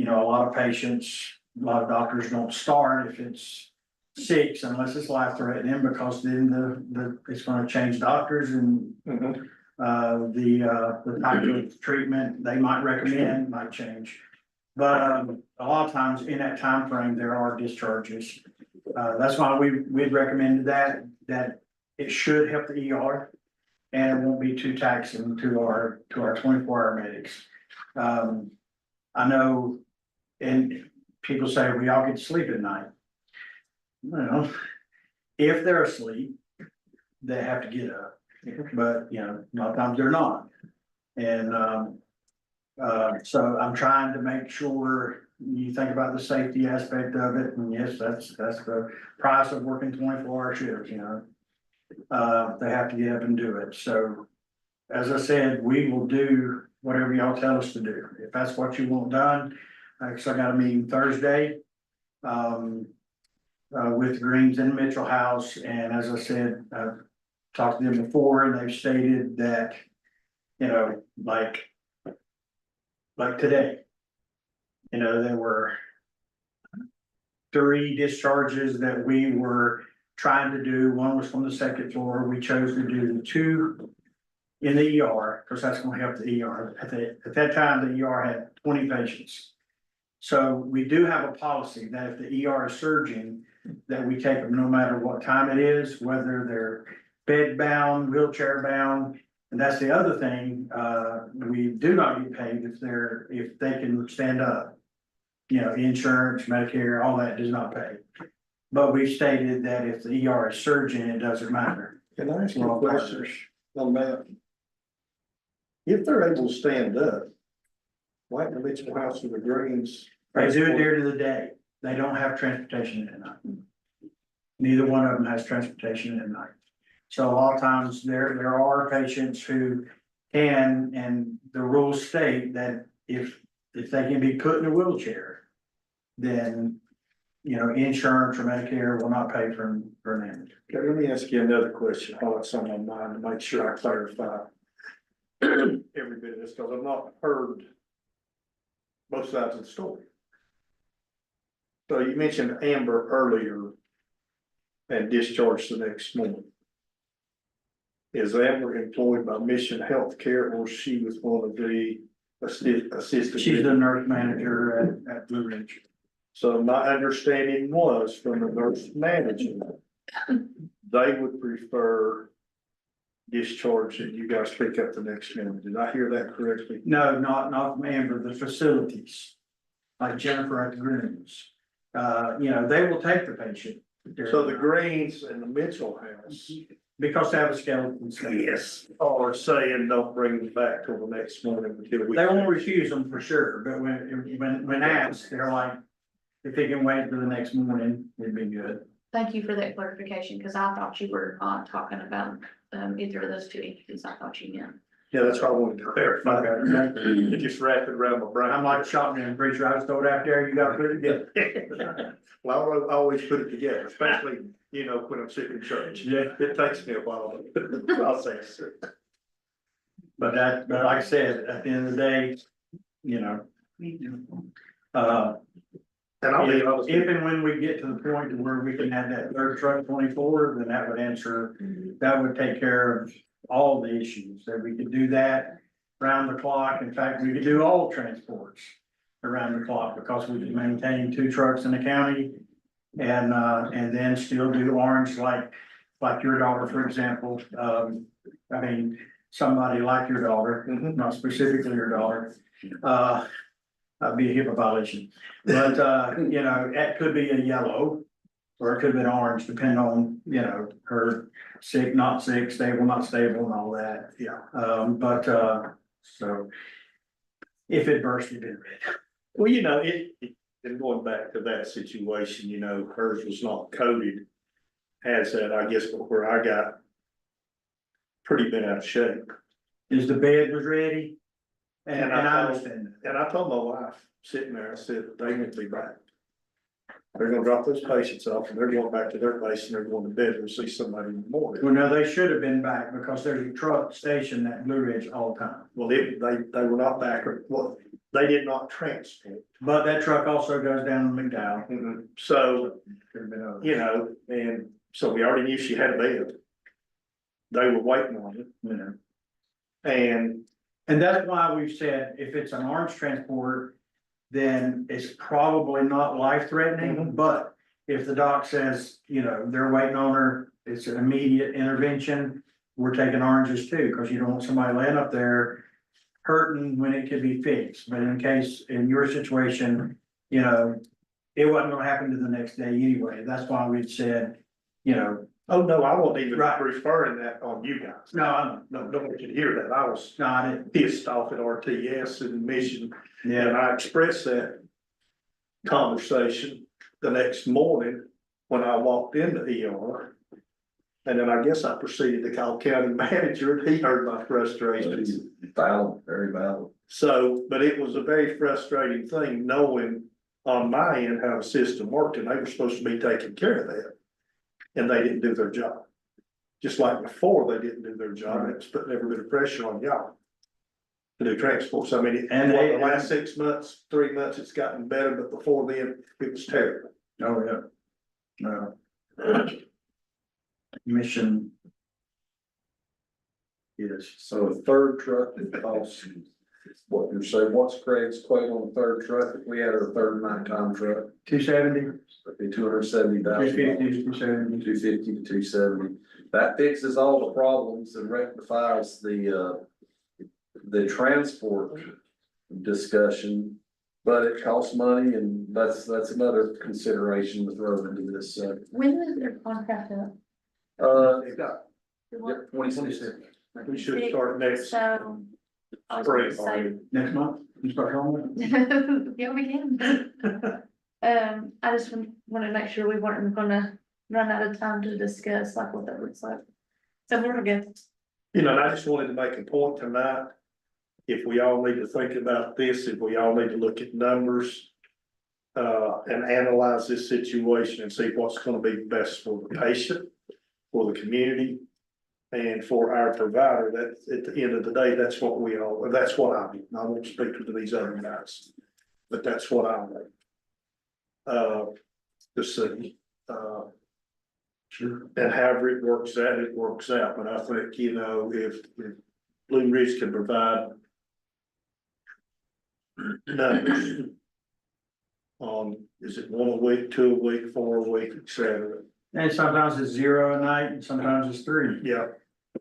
lot of patients, a lot of doctors don't start if it's 6 unless it's life threatening, because then it's going to change doctors and the type of treatment they might recommend might change. But a lot of times in that time frame there are discharges. That's why we'd recommended that it should help the ER and it won't be too taxing to our 24-hour medics. I know, and people say we all get to sleep at night. Well, if they're asleep, they have to get up, but a lot of times they're not. And so I'm trying to make sure you think about the safety aspect of it. And yes, that's the price of working 24-hour shifts, they have to get up and do it. So as I said, we will do whatever y'all tell us to do. If that's what you want done, because I got a meeting Thursday. With Greens in Mitchell House, and as I said, I've talked to them before, and they've stated that, like today, there were 3 discharges that we were trying to do. One was from the second floor. We chose to do the 2 in the ER, because that's going to help the ER. At that time, the ER had 20 patients. So we do have a policy that if the ER is surging, that we take them no matter what time it is, whether they're bed bound, wheelchair bound. And that's the other thing, we do not get paid if they can stand up. Insurance, Medicare, all that does not pay. But we've stated that if the ER is surging, it doesn't matter. Can I ask you a question on that? If they're able to stand up, why in the Mitchell House of the Greens? They do it during the day. They don't have transportation at night. Neither one of them has transportation at night. So a lot of times there are patients who can, and the rules state that if they can be put in a wheelchair, then, you know, insurance or Medicare will not pay for an ambulance. Okay, let me ask you another question, while it's on my mind, to make sure I clarify every bit of this, because I've not heard both sides of the story. So you mentioned Amber earlier and discharged the next morning. Is Amber employed by Mission Healthcare, or she was one of the assistant? She's the nurse manager at Blue Ridge. So my understanding was from the nurse manager, they would prefer discharge and you guys pick up the next morning. Did I hear that correctly? No, not from Amber, the facilities, like Jennifer at the Greens. You know, they will take the patient. So the Greens and the Mitchell House. Because they have a skeleton stay. Yes. Are saying don't bring them back till the next morning until we. They won't refuse them for sure, but when asked, they're like, if they can wait till the next morning, it'd be good. Thank you for that clarification, because I thought you were talking about either of those two entities. I thought you meant. Yeah, that's what I wanted to clarify. Okay. It just wrapped it around my brain. I'm like shotgun preacher, I was told out there, you gotta put it together. Well, I always put it together, especially, you know, when I'm sitting in church. Yeah. It takes me a while to process. But like I said, at the end of the day, you know. And I'll be honest. If and when we get to the point to where we can have that third truck 24, then that would answer, that would take care of all the issues, that we could do that round the clock. In fact, we could do all transports around the clock, because we can maintain 2 trucks in the county. And then still do orange like your daughter, for example. I mean, somebody like your daughter, not specifically your daughter, that'd be a HIPAA violation. But, you know, it could be a yellow, or it could be an orange, depending on, you know, her sick, not sick, stable, not stable, and all that. Yeah. So if it burst, it'd be red. Well, you know, and going back to that situation, you know, hers was not coded as that, I guess, but where I got pretty bent out of shape. Is the bed was ready? And I told- understand that. And I told my wife, sitting there, I said, they need to be back. They're gonna drop those patients off and they're going back to their place and they're going to bed and see somebody in the morning. Well, no, they should have been back, because there's a truck stationed at Blue Ridge all the time. Well, they were not back, or, well, they did not transport. But that truck also goes down to McDowell. So, Could have been others. you know, and so we already knew she had a bed. They were waiting on it, You know. and that's why we've said, if it's an orange transport, then it's probably not life threatening, but if the doc says, you know, they're waiting on her, it's an immediate intervention, we're taking oranges too, because you don't want somebody laying up there hurting when it could be fixed. But in case, in your situation, you know, it wasn't gonna happen to the next day anyway. That's why we'd said, you know. oh, no, I wasn't even Right. referring that on you guys. No, No, don't want you to hear that. I was I didn't. pissed off at RTS and Mission. Yeah. And I expressed that conversation the next morning when I walked in the ER. And then I guess I proceeded to call county manager, and he heard my frustrations. Valid, very valid. So, but it was a very frustrating thing knowing on my end how the system worked, and they were supposed to be taking care of that. And they didn't do their job. Just like before, they didn't do their job, and it was putting every bit of pressure on y'all to do transports. I mean, And what, they- the last 6 months, 3 months, it's gotten better, but before then, it was terrible. Oh, yeah. No. Mission. Yes. So a third truck that costs, what you're saying, what's Craig's quote on the third truck? If we had our third nighttime truck, 270, it'd be $270,000. 250, 270. 250 to 270. That fixes all the problems and rectifies the transport discussion. But it costs money, and that's another consideration to throw into this. When is their contract up? It got, Yep, 26. we should start next So. I was gonna spring. say- Next month, you start calling it? Yeah, we can. I just wanna make sure we weren't gonna run out of time to discuss like what that looks like. So we're good. You know, and I just wanted to make a point tonight. If we all need to think about this, if we all need to look at numbers. And analyze this situation and see what's gonna be best for the patient, for the community. And for our provider, that at the end of the day, that's what we all, that's what I do. I won't speak to these other guys. But that's what I do. The city, Sure. and however it works out, but I think, you know, if Blue Ridge can provide. Numbers. Is it 1 a week, 2 a week, 4 a week, et cetera? And sometimes it's 0 a night and sometimes it's 3. Yeah,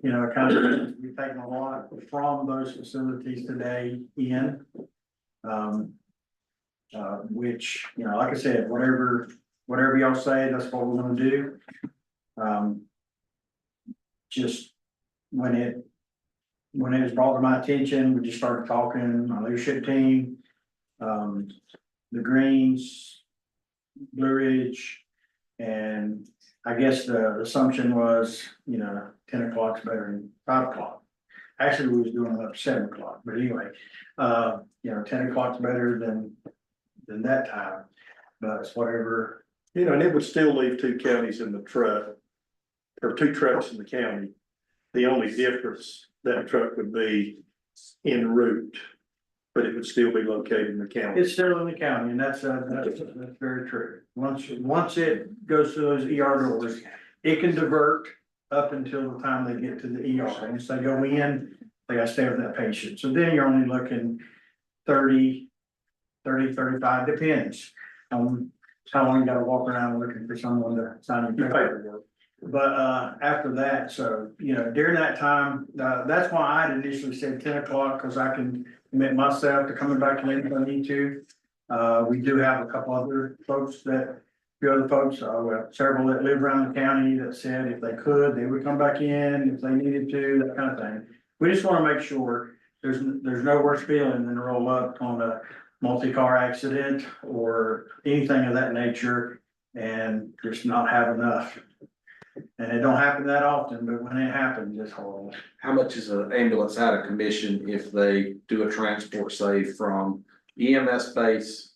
You know, kind of, we've taken a lot from those facilities today in. Which, you know, like I said, whatever y'all say, that's what we're gonna do. Just when it was brought to my attention, we just started talking, my leadership team, the Greens, Blue Ridge, and I guess the assumption was, you know, 10 o'clock's better than 5 o'clock. Actually, we was doing it up to 7 o'clock, but anyway, you know, 10 o'clock's better than that time, but it's whatever. you know, and it would still leave 2 counties in the truck. Or 2 trucks in the county. The only difference, that truck would be en route. But it would still be located in the county. It's still in the county, and that's very true. Once it goes through those ER doors, it can divert up until the time they get to the ER. Once they go in, they gotta stay with that patient. So then you're only looking 30, 35, depends on how long you gotta walk around looking for someone to sign your paperwork. But after that, so, you know, during that time, that's why I'd initially said 10 o'clock, cause I can commit myself to coming back in if I need to. We do have a couple other folks few other folks, well, several that live around the county that said if they could, they would come back in if they needed to, that kind of thing. We just wanna make sure there's no worse feeling than to roll up on a multi-car accident or anything of that nature and just not have enough. And it don't happen that often, but when it happens, it's horrible. How much is an ambulance out of commission if they do a transport, say, from EMS base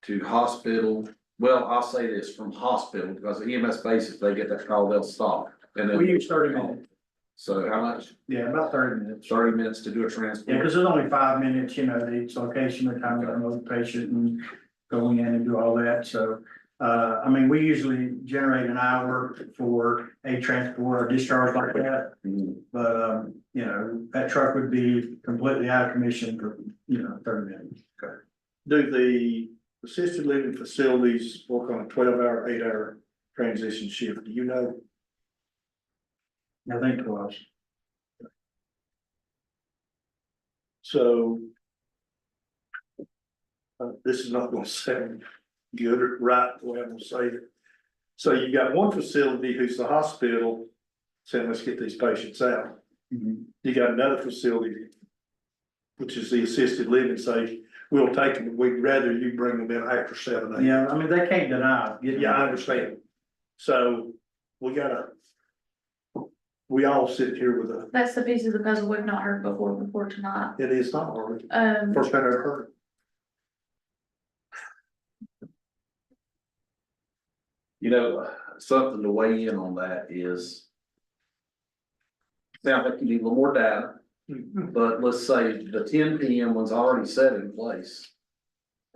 to hospital? Well, I'll say this, from hospital, because the EMS base, if they get that call, they'll stop. And then We use 30 minutes. So how much? Yeah, about 30 minutes. 30 minutes to do a Yeah, transport? because there's only 5 minutes, you know, each location, the time to unload the patient and go in and do all that, so. I mean, we usually generate an hour for a transport or discharge like that. Mhm. But, you know, that truck would be completely out of commission for, you know, 30 minutes. Do the assisted living facilities work on a 12-hour, 8-hour transition shift? Do you know? I think it was. So. This is not gonna sound good or right, the way I'm gonna say it. So you got one facility who's the hospital saying, let's get these patients out. You got another facility, which is the assisted living, say, we'll take them, but we'd rather you bring them in after 7, 8. Yeah, I mean, they can't deny it. Yeah, I understand. So we all sit here with That's the piece of the puzzle we've not heard before tonight. it is not hard. Um, First time I ever heard. You know, something to weigh in on that is. Sounds like you need a little more data, but let's say the 10 PM one's already set in place.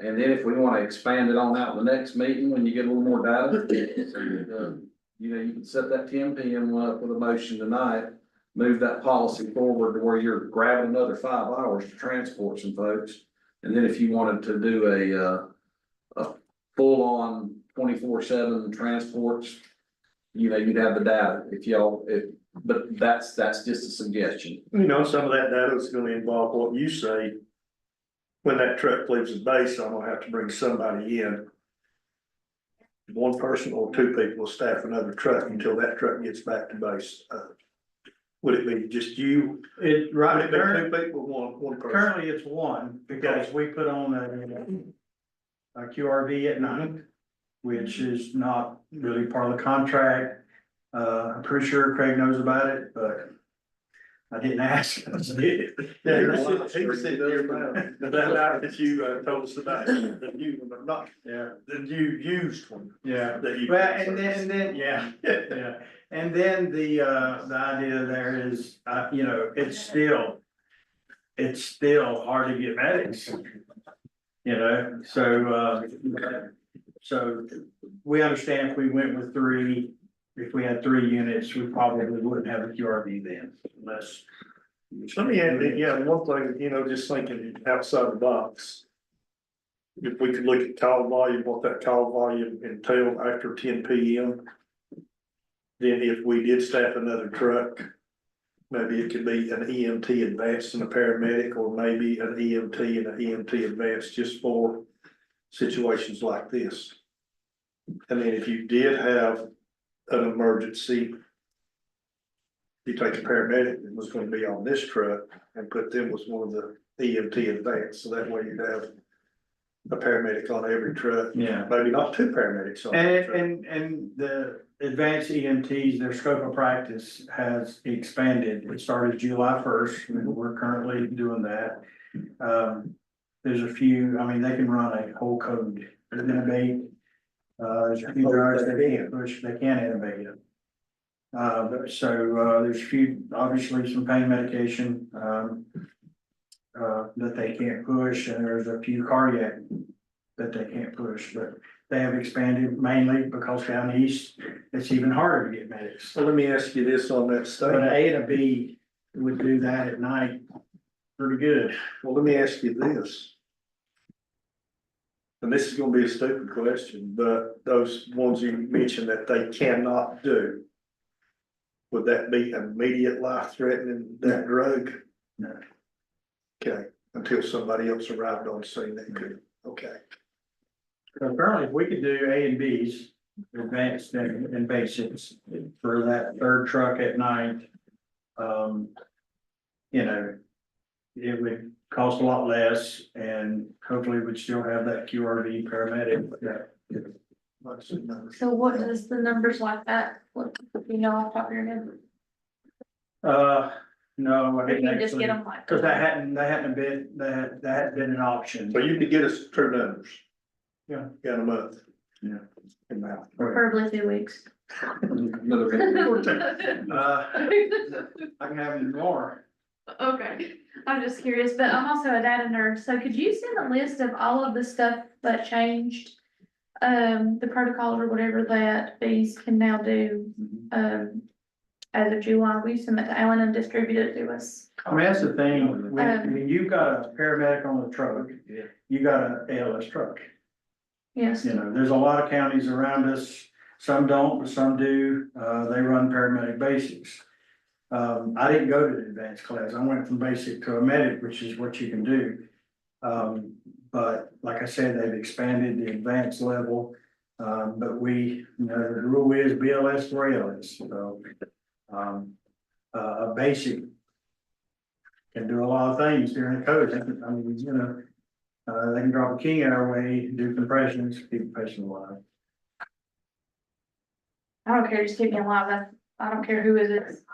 And then if we wanna expand it on out in the next meeting, when you get a little more data. You know, you can set that 10 PM one up with a motion tonight, move that policy forward to where you're grabbing another 5 hours to transport some folks. And then if you wanted to do a full-on 24/7 transports, you know, you'd have the data but that's just a suggestion. You know, some of that data is gonna involve what you say. When that truck leaves the base, I'm gonna have to bring somebody in. One person or 2 people will staff another truck until that truck gets back to base. Would it be just you? It, Would right, it be 2 people, one person? currently it's one, because we put on a QRV at night, which is not really part of the contract. I'm pretty sure Craig knows about it, but I didn't ask. Yeah, he said your mouth. That night that you told us about, the new one, not, Yeah. the new used one. Yeah, That you. well, and then, yeah, yeah, and then the idea there is, you know, it's still hard to get medics. You know, so we understand if we went with three, if we had 3 units, we probably wouldn't have a QRV then, unless. Let me add, yeah, one thing, you know, just thinking outside the box. If we could look at call volume, what that call volume entailed after 10 PM. Then if we did staff another truck, maybe it could be an EMT advanced and a paramedic, or maybe an EMT and an EMT advanced just for situations like this. And then if you did have an emergency, you take a paramedic that was gonna be on this truck and put them with one of the EMT advanced, so that way you'd have a paramedic on every truck, Yeah. maybe not 2 paramedics on every truck. And the advanced EMTs, their scope of practice has expanded. It started July 1st, and we're currently doing that. There's a few, I mean, they can run a whole code, intubate. There's a few guys that can't push, they can't intubate them. There's a few, obviously some pain medication, that they can't push, and there's a few cardiac that they can't push, but they have expanded mainly because down east, it's even harder to get medics. So let me ask you this on that But statement. an A and a B would do that at night pretty good. Well, let me ask you this. And this is gonna be a stupid question, but those ones you mentioned that they cannot do. Would that be immediate life threatening, that drug? No. Okay, until somebody else arrived on scene that could, okay. So currently, if we could do A and Bs, advanced and basics for that 3rd truck at night. You know, it would cost a lot less, and hopefully we'd still have that QRV paramedic that. So what does the numbers like that, what, you know, off the top of your head? No, I Or you didn't can just get actually, them like. cause that hadn't been an option. So you could get us true numbers. Yeah. In a month. Yeah. In now. Preferably 2 weeks. I can have even more. Okay, I'm just curious, but I'm also a data nerd, so could you send a list of all of the stuff that changed? The protocol or whatever that these can now do, as of July, we send that to Alan and distribute it to us. I mean, that's the thing, when you've got a paramedic on the truck, you got an ALS truck. Yes, You know, there's a lot of counties around us, some don't, but some do, they run paramedic basics. I didn't go to the advanced class, I went from basic to a medic, which is what you can do. But like I said, they've expanded the advanced level, but we, you know, the rule is BLS for ALS, so. A basic can do a lot of things during the code, I mean, you know, they can drop a key our way, do compressions, keep the patient alive. I don't care, just keep me alive, I don't care who it is.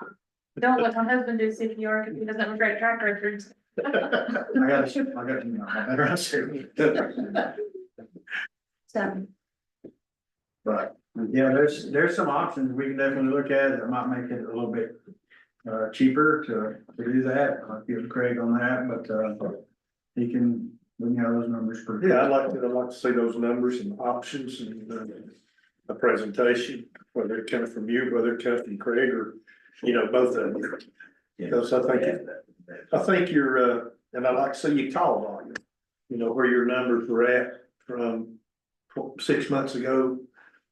Don't let my husband do CPR because he doesn't have a great track record. I got, you know, I better answer. So, But, yeah, there's some options we can definitely look at that might make it a little bit cheaper to do that. I'll give Craig on that, but he can, we can have those numbers for. Yeah, I'd like to see those numbers and options and a presentation, whether it comes from you, whether it comes from Craig, or, you know, both of them. Because I think you're, and I'd like to see your call volume, you know, where your numbers were at from 6 months ago,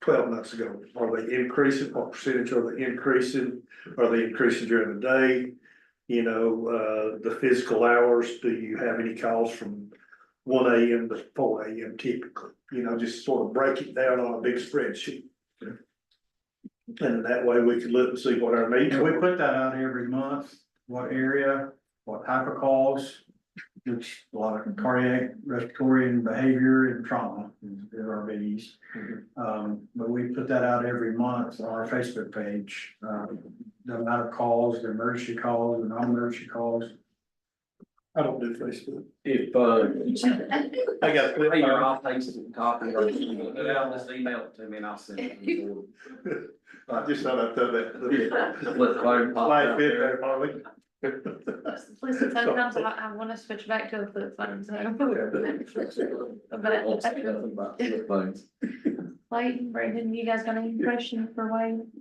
12 months ago. Are they increasing? What percentage are they increasing? Are they increasing during the day? You know, the physical hours, do you have any calls from 1 AM to 4 AM typically? You know, just sort of break it down on a big spreadsheet. And that way we could look and see what our needs And we are. put that out every month, what area, what type of calls. It's a lot of cardiac, respiratory and behavior and trauma is our biggies. But we put that out every month on our Facebook page, the amount of calls, the emergency calls, the non-emergency calls. I don't do Facebook. If, I got. hey, I'll take some copy, or just email it to me and I'll send it. I just thought I'd throw that. Let Claire pop Light out bit there. there, Harley. Listen, sometimes I wanna switch back to a flip phone, so. I'll say nothing about flip phones. Wayne, Brandon, you guys got any questions for Wayne?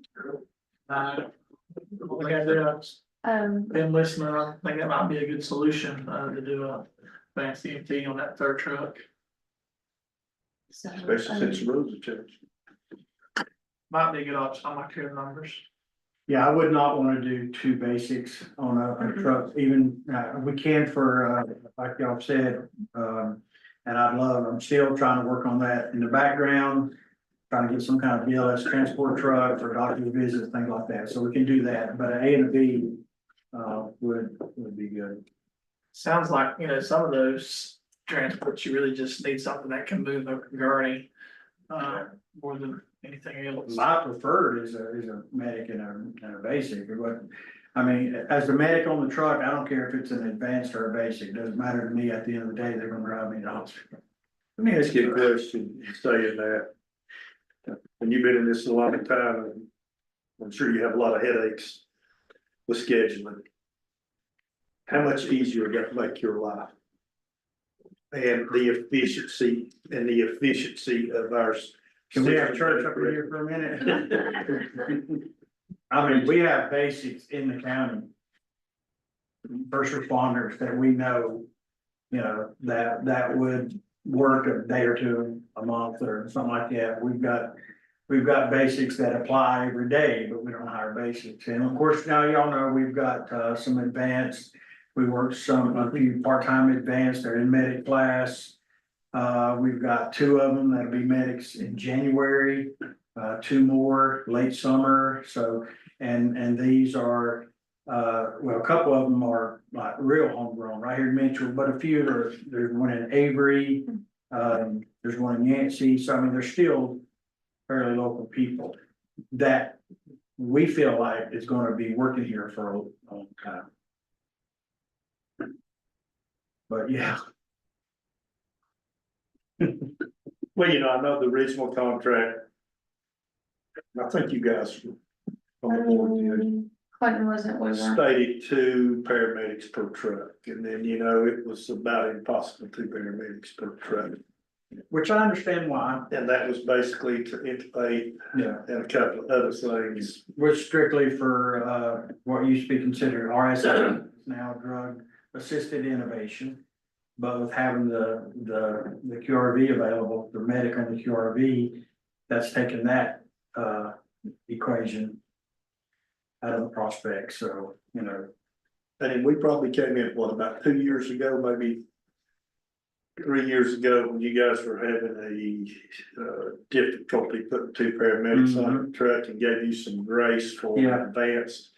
Like I did, been listening, I think that might be a good solution, to do a advanced EMT on that third truck. So, Especially since the roads have changed. Might be a good option, I might hear the numbers. Yeah, I would not wanna do two basics on a truck, even, we can for, like y'all said, and I'm still trying to work on that in the background. Trying to get some kind of BLS transport truck for doctor visits, things like that, so we can do that, but an A and a B, would be good. Sounds like, some of those transports, you really just need something that can move a gurney, more than anything else. My preferred is a medic and a basic, but, I mean, as the medic on the truck, I don't care if it's an advanced or a basic, doesn't matter to me, at the end of the day, they're gonna drive me to the hospital. Let me ask you a question, saying that. And you've been in this a long time, and I'm sure you have a lot of headaches with scheduling. How much easier would that make your life? And the efficiency of ours. Can we have church up here for a minute? I mean, we have basics in the county. First responders that we know, that would work a day or two a month or something like that. We've got basics that apply every day, but we don't hire basics. And of course, now y'all know we've got some advanced. We work a few part-time advanced, they're in medic class. We've got 2 of them that'll be medics in January, 2 more late summer. So, and these are, well, a couple of them are like real homegrown right here in Mitchell, but a few there's one in Avery, there's one in Yancey. So I mean, they're still fairly local people that we feel like is going to be working here for a long time. But yeah. Well, I know the original contract. I think you guys on the board did. Clinton wasn't, we weren't. Stated 2 paramedics per truck, and then, it was about impossible 2 paramedics per truck. Which I understand why. And that was basically to intubate Yeah. and a couple of other things. Which strictly for what used to be considered RSI, now drug assisted innovation. But with having the QRV available, the medic on the QRV, that's taken that equation out of the prospect, so, And then we probably came in, about 2 years ago, maybe 3 years ago, when you guys were having a difficulty putting 2 paramedics on the truck, and gave you some grace for Yeah. advanced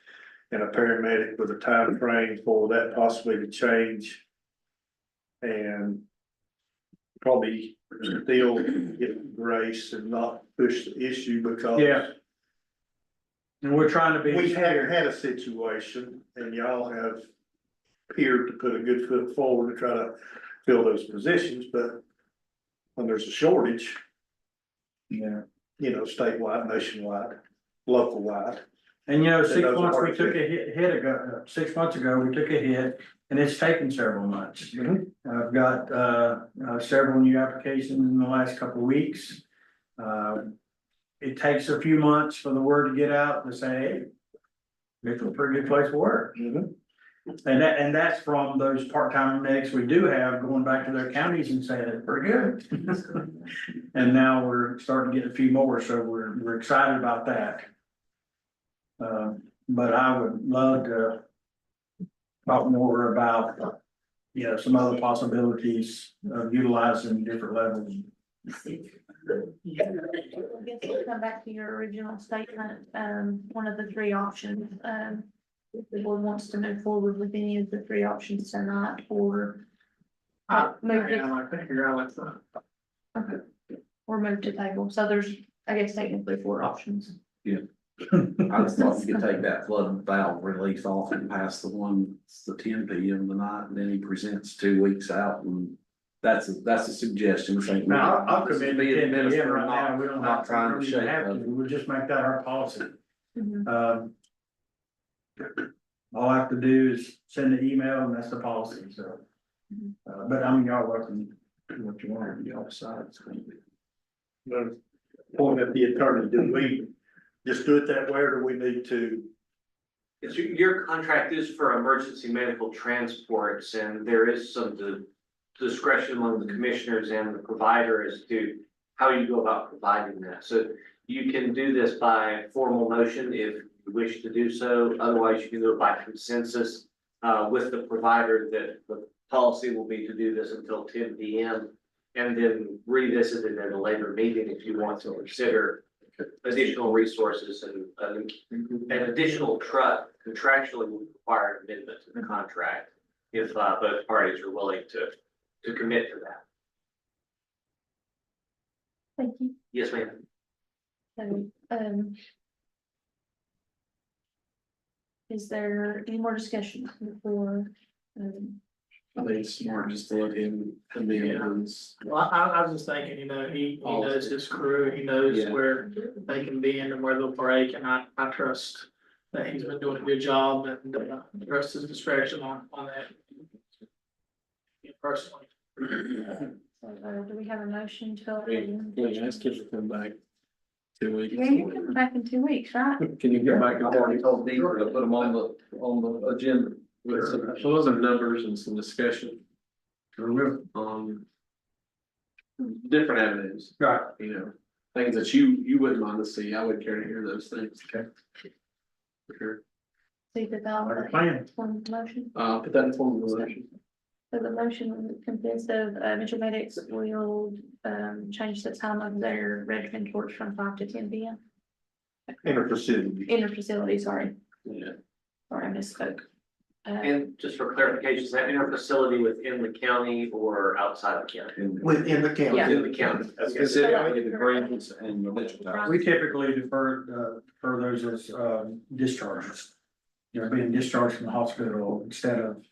and a paramedic with a time frame for that possibly to change. And probably still get grace and not push the issue, because yeah. And we're trying to be. we haven't had a situation, and y'all have appeared to put a good foot forward to try to fill those positions, but when there's a shortage, Yeah. Statewide, nationwide, local wide. And 6 those are months, hard we to took a hit ago, 6 months ago, we took a hit, and it's taken several months. I've got several new applications in the last couple of weeks. It takes a few months for the word to get out to say, hey, it's a pretty good place to work. And that's from those part-time medics we do have going back to their counties and saying it's pretty good. And now we're starting to get a few more, so we're excited about that. But I would love to talk more about, some other possibilities of utilizing different levels. I guess we'll come back to your original statement, one of the 3 options, if the board wants to move forward with any of the 3 options tonight, or Move it, I think you're right. okay. Or move to table, so there's, I guess technically 4 options. I just thought you could take that flood valve release off and pass the one, it's the 10 p.m. tonight, and then he presents 2 weeks out, and that's a suggestion. Now, I'll This is commit to being 10 minister, p.m. right not- now, we don't not have to, trying to we don't even shake have to, them. we'll just make that our policy. Mhm. All I have to do is send an email and that's the policy, so. But I mean, y'all welcome to do what you want, y'all decide it's gonna be. Point at the attorney, do we just do it that way, or do we need to? Your contract is for emergency medical transports, and there is some discretion among the commissioners and the provider as to how you go about providing that. So you can do this by formal motion if you wish to do so. Otherwise, you can do it by consensus with the provider that the policy will be to do this until 10 p.m. and then revisit it at a later meeting if you want to consider additional resources and an additional truck contractually would require an amendment to the contract if both parties are willing to commit to that. Thank you. Yes, ma'am. So, is there any more discussion before, I think it's smart just to let him come in and. Well, I was just thinking, he knows his crew, he knows Yeah. where they can be and where they'll break, and I trust that he's been doing a good job and trust his discretion on that. Yeah, personally. do we have a motion to? Ask him to come back 2 weeks. Yeah, you're coming back in 2 weeks, right? Can you get back? I've already told Deidre to put them on the agenda with some numbers and some discussion on different avenues. Right. You know, things that you wouldn't mind to see. I would care to hear those things. Okay. For sure. So you put that on Like a plan. the form of motion. Put that in form of a motion. So the motion consists of, Mitchell Medics will, change the time of their regimen torch from 5 to 10 p.m. Interfacility. Inter-facility, sorry, Yeah. sorry, I misspoke. And just for clarification, is that in our facility within the county or outside the county? Within the county. Yeah. In the county. Specifically the grants and the Mitchell Towers. We typically defer those as, discharges. You know, being discharged from the hospital instead of,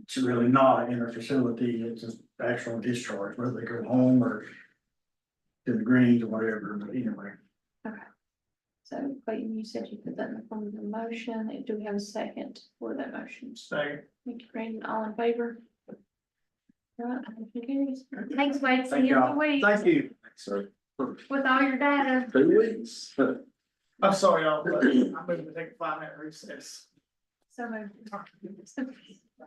it's really not an interfacility, it's an actual discharge, whether they go home or to the greens or whatever, but anyway. So Clayton, you said you put that in the form of a motion. Do we have a second for that motion? So, Thank you, Brandon. All in favor? Right, motion carries. Thanks, Wade. See Thank you in a y'all. week Thank you. So, with all your data. 2 weeks. I'm sorry, y'all, but I'm going to take a 5-minute recess. So moved.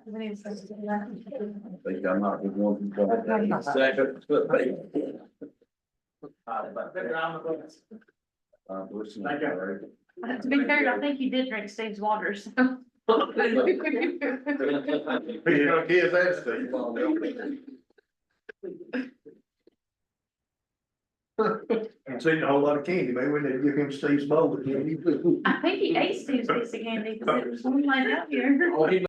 We need to start to do that. I think I might be one. Okay. Second. Thank you. To be fair, I think you did drink Steve's water, so. Kids and Steve. I've seen a whole lot of candy, maybe we need to give him Steve's bowl again. I think he ate Steve's piece of candy because it was one laying out here. Oh, he